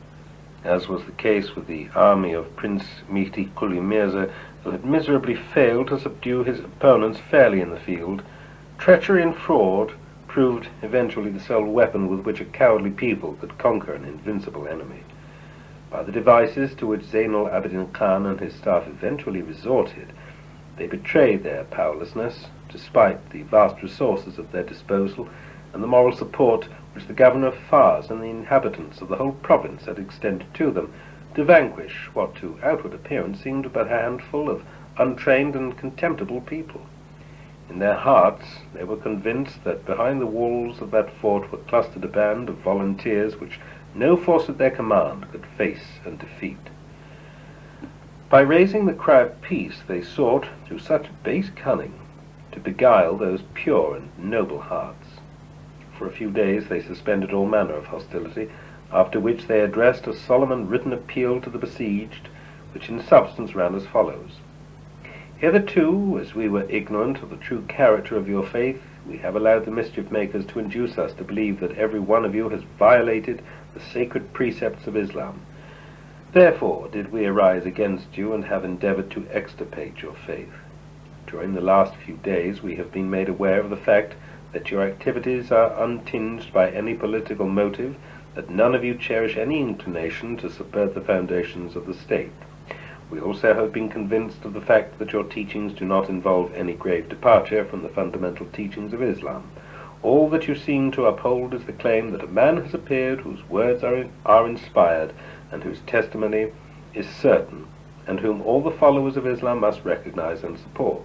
As was the case with the army of Prince Mehdi Quli Mirza, who had miserably failed to subdue his opponents fairly in the field, treachery and fraud proved eventually the sole weapon with which a cowardly people could conquer an invincible enemy. By the devices to which Zainul Abidin Khan and his staff eventually resorted, they betrayed their powerlessness, despite the vast resources at their disposal and the moral support which the governor of Fars and the inhabitants of the whole province had extended to them, to vanquish what to outward appearance seemed but a handful of untrained and contemptible people. In their hearts they were convinced that behind the walls of that fort were clustered a band of volunteers which no force at their command could face and defeat. By raising the cry of peace, they sought, through such base cunning, to beguile those pure and noble hearts. For a few days they suspended all manner of hostility, after which they addressed a solemn and written appeal to the besieged, which in substance ran as follows: Hitherto, as we were ignorant of the true character of your faith, we have allowed the mischief-makers to induce us to believe that every one of you has violated the sacred precepts of Islam. Therefore did we arise against you and have endeavored to extirpate your faith. During the last few days we have been made aware of the fact that your activities are untinged by any political motive, that none of you cherish any inclination to subvert the foundations of the state. We also have been convinced of the fact that your teachings do not involve any grave departure from the fundamental teachings of Islam. All that you seem to uphold is the claim that a man has appeared whose words are inspired and whose testimony is certain, and whom all the followers of Islam must recognize and support.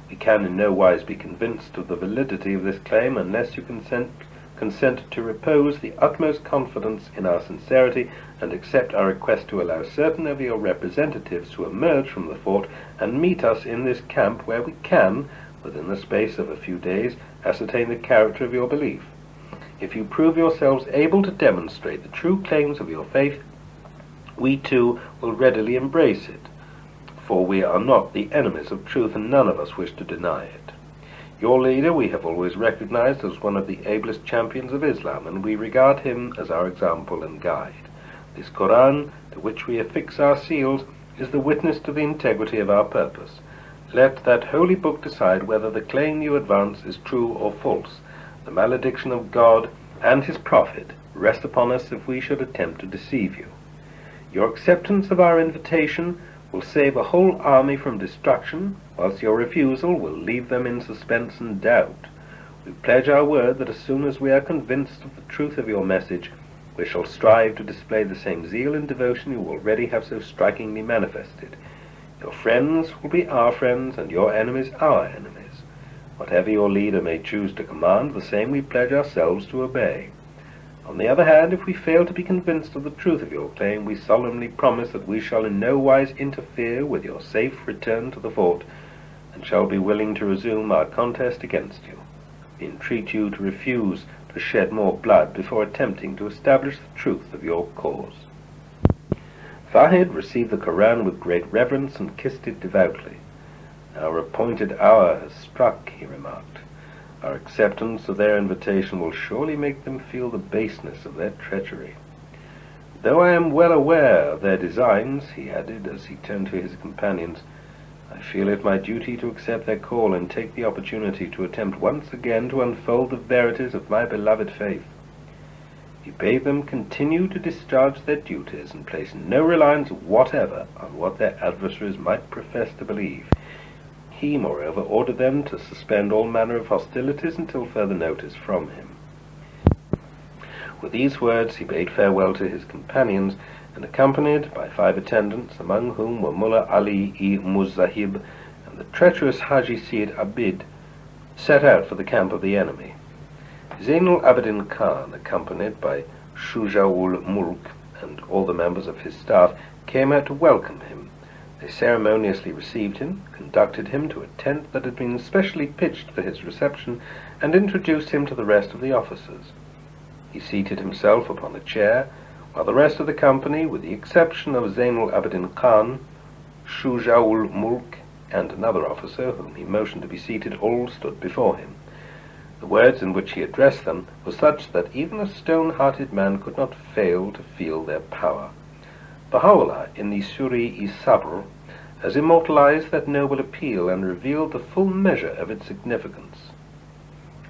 We can in no wise be convinced of the validity of this claim unless you consent to repose the utmost confidence in our sincerity and accept our request to allow certain of your representatives to emerge from the fort and meet us in this camp, where we can, within the space of a few days, ascertain the character of your belief. If you prove yourselves able to demonstrate the true claims of your faith, we too will readily embrace it, for we are not the enemies of truth, and none of us wish to deny it. Your leader we have always recognized as one of the ablest champions of Islam, and we regard him as our example and guide. This Koran, to which we affix our seals, is the witness to the integrity of our purpose. Let that holy book decide whether the claim you advance is true or false. The malediction of God and his prophet rest upon us if we should attempt to deceive you. Your acceptance of our invitation will save a whole army from destruction, whilst your refusal will leave them in suspense and doubt. We pledge our word that as soon as we are convinced of the truth of your message, we shall strive to display the same zeal and devotion you already have so strikingly manifested. Your friends will be our friends, and your enemies our enemies. Whatever your leader may choose to command, the same we pledge ourselves to obey. On the other hand, if we fail to be convinced of the truth of your claim, we solemnly promise that we shall in no wise interfere with your safe return to the fort, and shall be willing to resume our contest against you. We entreat you to refuse to shed more blood before attempting to establish the truth of your cause. Fahid received the Koran with great reverence and kissed it devoutly. Our appointed hour has struck, he remarked. Our acceptance of their invitation will surely make them feel the baseness of their treachery. Though I am well aware of their designs, he added as he turned to his companions, I feel it my duty to accept their call and take the opportunity to attempt once again to unfold the verities of my beloved faith. He bade them continue to discharge their duties and place no reliance whatever on what their adversaries might profess to believe. He, moreover, ordered them to suspend all manner of hostilities until further notice from him. With these words he bade farewell to his companions, and accompanied by 5 attendants, among whom were Mullah Ali-i Muzahib and the treacherous Haji Sid Abid, set out for the camp of the enemy. Zainul Abidin Khan, accompanied by Shuja-ul Mulk and all the members of his staff, came out to welcome him. They ceremoniously received him, conducted him to a tent that had been specially pitched for his reception, and introduced him to the rest of the officers. He seated himself upon a chair, while the rest of the company, with the exception of Zainul Abidin Khan, Shuja-ul Mulk, and another officer whom he motioned to be seated, all stood before him. The words in which he addressed them were such that even a stone-hearted man could not fail to feel their power. Baha'u'llah, in the Suri-i-Sabr, has immortalized that noble appeal and revealed the full measure of its significance.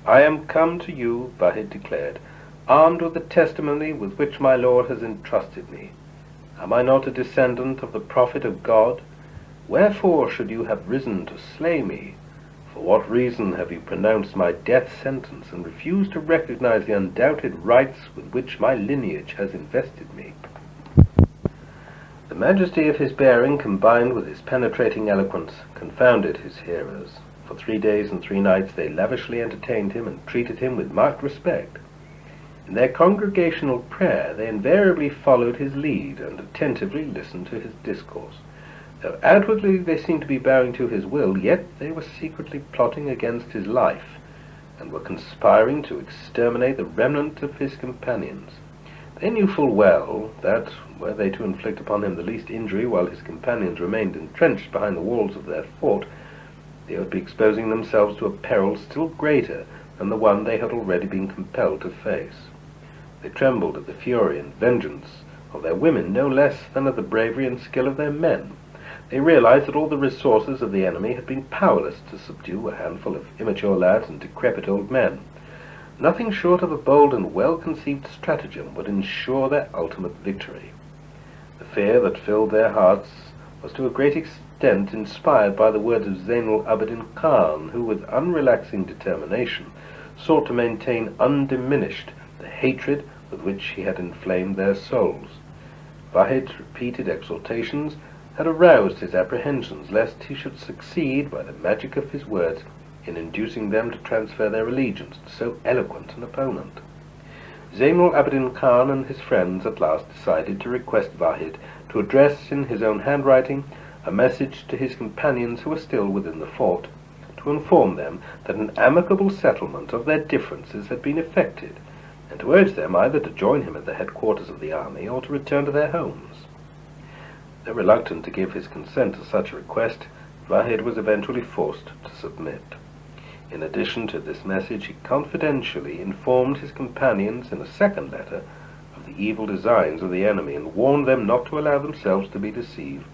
"I am come to you," Baha'I declared, "armed with the testimony with which my Lord has entrusted me. Am I not a descendant of the Prophet of God? Wherefore should you have risen to slay me? For what reason have you pronounced my death sentence and refused to recognize the undoubted rights with which my lineage has invested me?" The majesty of his bearing, combined with his penetrating eloquence, confounded his hearers. For 3 days and 3 nights they lavishly entertained him and treated him with marked respect. In their congregational prayer they invariably followed his lead and attentively listened to his discourse. Though outwardly they seemed to be bowing to his will, yet they were secretly plotting against his life, and were conspiring to exterminate the remnant of his companions. They knew full well that, were they to inflict upon him the least injury while his companions remained entrenched behind the walls of their fort, they would be exposing themselves to a peril still greater than the one they had already been compelled to face. They trembled at the fury and vengeance of their women no less than at the bravery and skill of their men. They realized that all the resources of the enemy had been powerless to subdue a handful of immature lads and decrepit old men. Nothing short of a bold and well-conceived stratagem would ensure their ultimate victory. The fear that filled their hearts was to a great extent inspired by the words of Zainul Abidin Khan, who with unrelaxing determination sought to maintain undiminished the hatred with which he had inflamed their souls. Vahid's repeated exhortations had aroused his apprehensions lest he should succeed by the magic of his words in inducing them to transfer their allegiance to so eloquent an opponent. Zainul Abidin Khan and his friends at last decided to request Vahid to address in his own handwriting a message to his companions who were still within the fort, to inform them that an amicable settlement of their differences had been effected, and to urge them either to join him at the headquarters of the army or to return to their homes. Though reluctant to give his consent to such a request, Vahid was eventually forced to submit. In addition to this message, he confidentially informed his companions in a second letter of the evil designs of the enemy and warned them not to allow themselves to be deceived.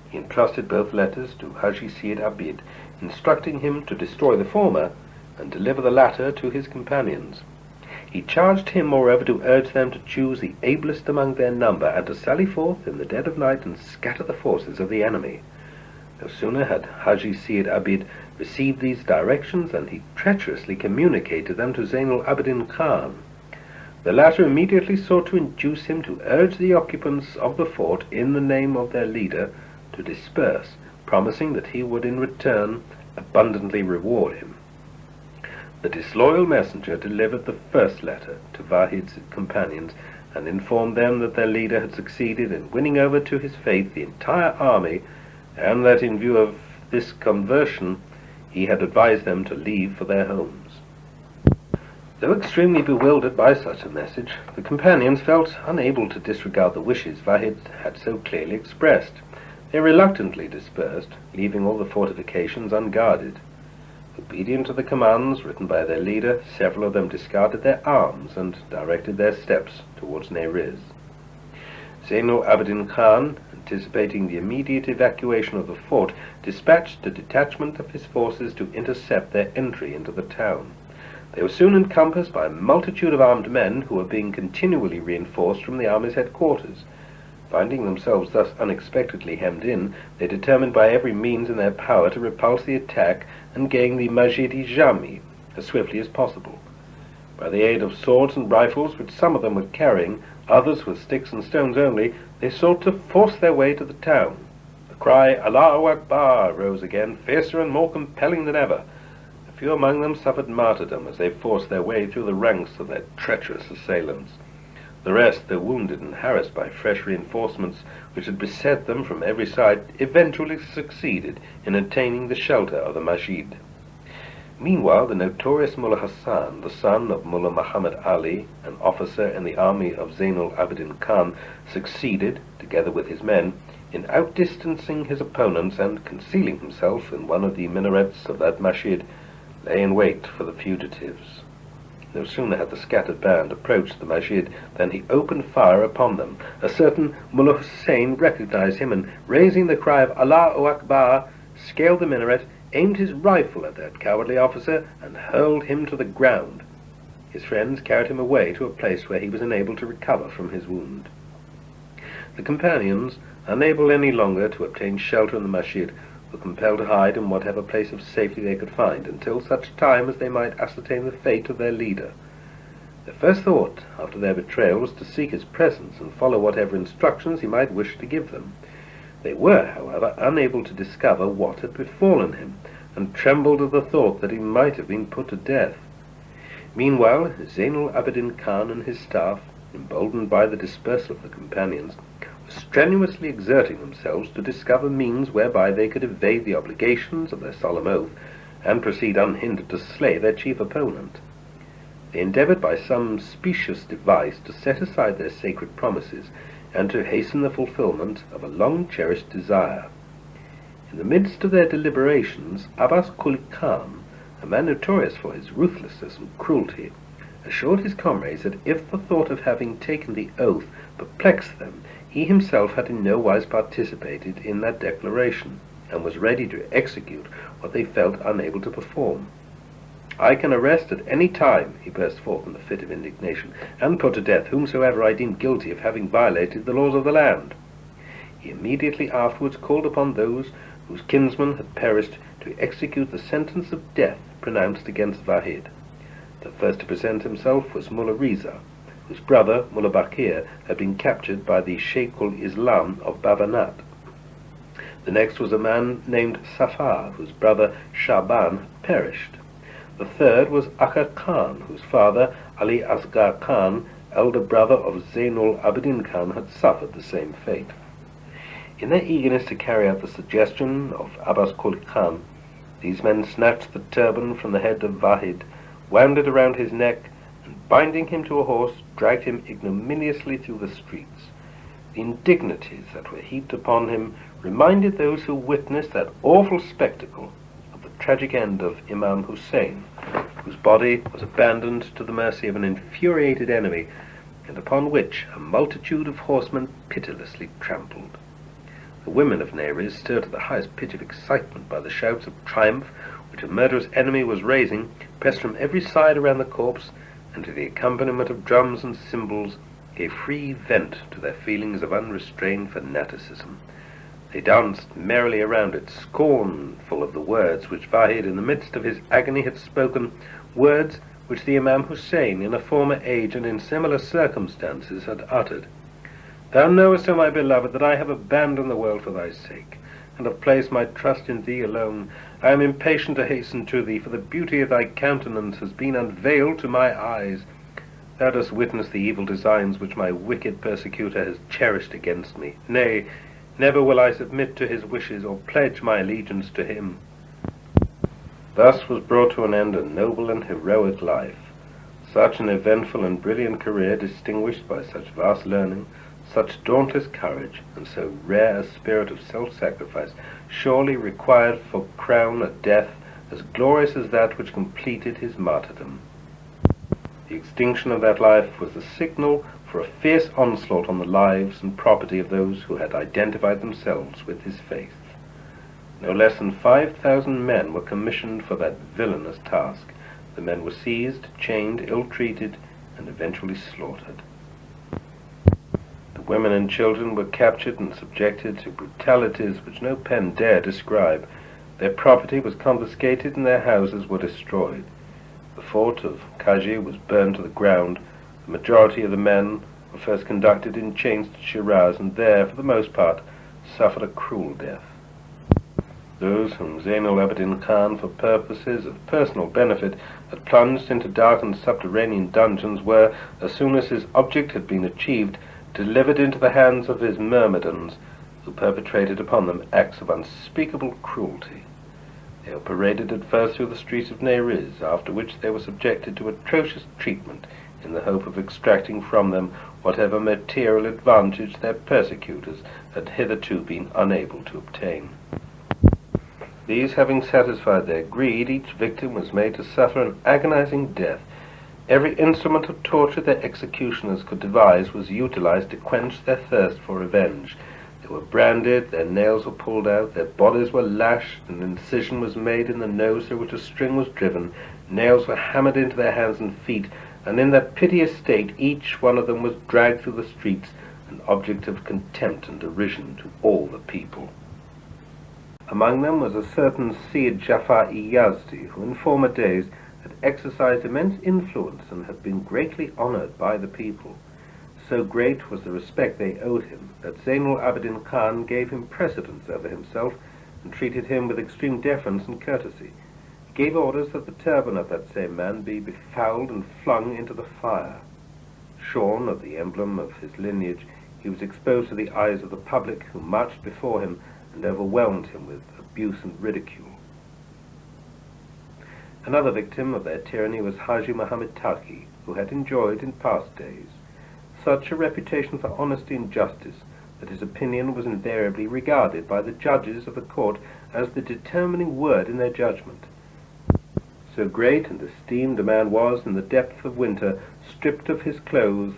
He entrusted both letters to Haji Sayyid Abid, instructing him to destroy the former and deliver the latter to his companions. He charged him, moreover, to urge them to choose the ablest among their number and to sally forth in the dead of night and scatter the forces of the enemy. No sooner had Haji Sayyid Abid received these directions than he treacherously communicated them to Zainul Abidin Khan. The latter immediately sought to induce him to urge the occupants of the fort, in the name of their leader, to disperse, promising that he would in return abundantly reward him. The disloyal messenger delivered the first letter to Vahid's companions and informed them that their leader had succeeded in winning over to his faith the entire army, and that in view of this conversion he had advised them to leave for their homes. Though extremely bewildered by such a message, the companions felt unable to disregard the wishes Vahid had so clearly expressed. They reluctantly dispersed, leaving all the fortifications unguarded. Obedient to the commands written by their leader, several of them discarded their arms and directed their steps towards NAYRIZ. Zainul Abidin Khan, anticipating the immediate evacuation of the fort, dispatched a detachment of his forces to intercept their entry into the town. They were soon encompassed by a multitude of armed men who were being continually reinforced from the army's headquarters. Finding themselves thus unexpectedly hemmed in, they determined by every means in their power to repulse the attack and gain the Masjid-i-Jami as swiftly as possible. By the aid of swords and rifles, which some of them were carrying, others with sticks and stones only, they sought to force their way to the town. The cry, "Allahu Akbar," rose again, fiercer and more compelling than ever. A few among them suffered martyrdom as they forced their way through the ranks of their treacherous assailants. The rest, though wounded and harassed by fresh reinforcements which had beset them from every side, eventually succeeded in attaining the shelter of the Masjid. Meanwhile, the notorious Mullah Hassan, the son of Mullah Muhammad Ali, an officer in the army of Zainul Abidin Khan, succeeded, together with his men, in outdistancing his opponents and, concealing himself in one of the minarets of that masjid, lay in wait for the fugitives. No sooner had the scattered band approached the masjid than he opened fire upon them. A certain Mullah Hussein recognized him, and raising the cry of "Allahu Akbar," scaled the minaret, aimed his rifle at that cowardly officer and hurled him to the ground. His friends carried him away to a place where he was enabled to recover from his wound. The companions, unable any longer to obtain shelter in the masjid, were compelled to hide in whatever place of safety they could find, until such time as they might ascertain the fate of their leader. Their first thought, after their betrayal, was to seek his presence and follow whatever instructions he might wish to give them. They were, however, unable to discover what had befallen him, and trembled at the thought that he might have been put to death. Meanwhile, Zainul Abidin Khan and his staff, emboldened by the dispersal of the companions, were strenuously exerting themselves to discover means whereby they could evade the obligations of their solemn oath and proceed unhindered to slay their chief opponent. They endeavored by some specious device to set aside their sacred promises and to hasten the fulfillment of a long-cherished desire. In the midst of their deliberations, Abbas Quli Khan, a man notorious for his ruthlessness and cruelty, assured his comrades that if the thought of having taken the oath perplexed them, he himself had in no wise participated in that declaration, and was ready to execute what they felt unable to perform. "I can arrest at any time," he burst forth in a fit of indignation, "and put to death whomsoever I deem guilty of having violated the laws of the land." He immediately afterwards called upon those whose kinsmen had perished to execute the sentence of death pronounced against Vahid. The first to present himself was Mullah Riza, whose brother, Mullah Bakir, had been captured by the Sheikh-ul-Islam of Babanat. The next was a man named Safar, whose brother Shaban had perished. The third was Akhar Khan, whose father, Ali Asghar Khan, elder brother of Zainul Abidin Khan, had suffered the same fate. In their eagerness to carry out the suggestion of Abbas Quli Khan, these men snatched the turban from the head of Vahid, wound it around his neck, and binding him to a horse, dragged him ignominiously through the streets. The indignities that were heaped upon him reminded those who witnessed that awful spectacle of the tragic end of Imam Hussein, whose body was abandoned to the mercy of an infuriated enemy, and upon which a multitude of horsemen pitilessly trampled. The women of NAYRIZ, stirred to the highest pitch of excitement by the shouts of triumph which a murderous enemy was raising, pressed from every side around the corpse, and to the accompaniment of drums and cymbals gave free vent to their feelings of unrestrained fanaticism. They danced merrily around it, scornful of the words which Vahid in the midst of his agony had spoken, words which the Imam Hussein in a former age and in similar circumstances had uttered. "Thou knowest, O my beloved, that I have abandoned the world for thy sake, and have placed my trust in thee alone. I am impatient to hasten to thee, for the beauty of thy countenance has been unveiled to my eyes. Thou dost witness the evil designs which my wicked persecutor has cherished against me. Nay, never will I submit to his wishes or pledge my allegiance to him." Thus was brought to an end a noble and heroic life. Such an eventful and brilliant career, distinguished by such vast learning, such dauntless courage, and so rare a spirit of self-sacrifice, surely required for crown a death as glorious as that which completed his martyrdom. The extinction of that life was the signal for a fierce onslaught on the lives and property of those who had identified themselves with his faith. No less than 5,000 men were commissioned for that villainous task. The men were seized, chained, ill-treated, and eventually slaughtered. The women and children were captured and subjected to brutalities which no pen dare describe. Their property was confiscated and their houses were destroyed. The fort of Kaji was burned to the ground. The majority of the men were first conducted in chains to Shiraz, and there, for the most part, suffered a cruel death. Those whom Zainul Abidin Khan, for purposes of personal benefit, had plunged into dark and subterranean dungeons were, as soon as his object had been achieved, delivered into the hands of his myrmidons, who perpetrated upon them acts of unspeakable cruelty. They were paraded at first through the streets of NAYRIZ, after which they were subjected to atrocious treatment in the hope of extracting from them whatever material advantage their persecutors had hitherto been unable to obtain. These having satisfied their greed, each victim was made to suffer an agonizing death. Every instrument of torture their executioners could devise was utilized to quench their thirst for revenge. They were branded, their nails were pulled out, their bodies were lashed, an incision was made in the nose through which a string was driven, nails were hammered into their hands and feet, and in that piteous state each one of them was dragged through the streets, an object of contempt and derision to all the people. Among them was a certain Syed Jafar-i Yazdi, who in former days had exercised immense influence and had been greatly honoured by the people. So great was the respect they owed him that Zainul Abidin Khan gave him precedence over himself and treated him with extreme deference and courtesy. He gave orders that the turban of that same man be befouled and flung into the fire. Shorn of the emblem of his lineage, he was exposed to the eyes of the public, who marched before him and overwhelmed him with abuse and ridicule. Another victim of their tyranny was Haji Muhammad Taqi, who had enjoyed in past days such a reputation for honesty and justice that his opinion was invariably regarded by the judges of the court as the determining word in their judgment. So great and esteemed a man was, in the depth of winter, stripped of his clothes,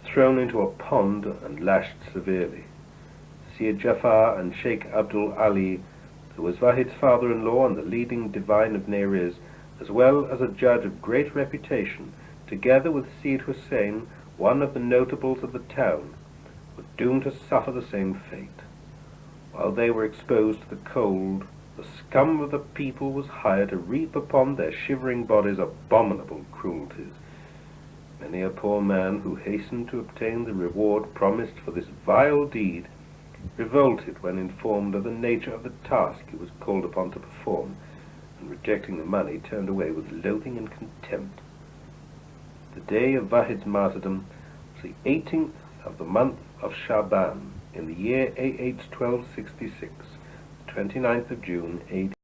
thrown into a pond, and lashed severely. Syed Jafar and Sheikh Abdul Ali, who was Wahid's father-in-law and the leading divine of NAYRIZ, as well as a judge of great reputation, together with Syed Hussein, one of the notables of the town, were doomed to suffer the same fate. While they were exposed to the cold, the scum of the people was hired to reap upon their shivering bodies abominable cruelties. Many a poor man who hastened to obtain the reward promised for this vile deed revolted when informed of the nature of the task he was called upon to perform, and rejecting the money turned away with loathing and contempt. The day of Wahid's martyrdom was the 18th of the month of Shaban in the year AH 1266, 29th of June, AD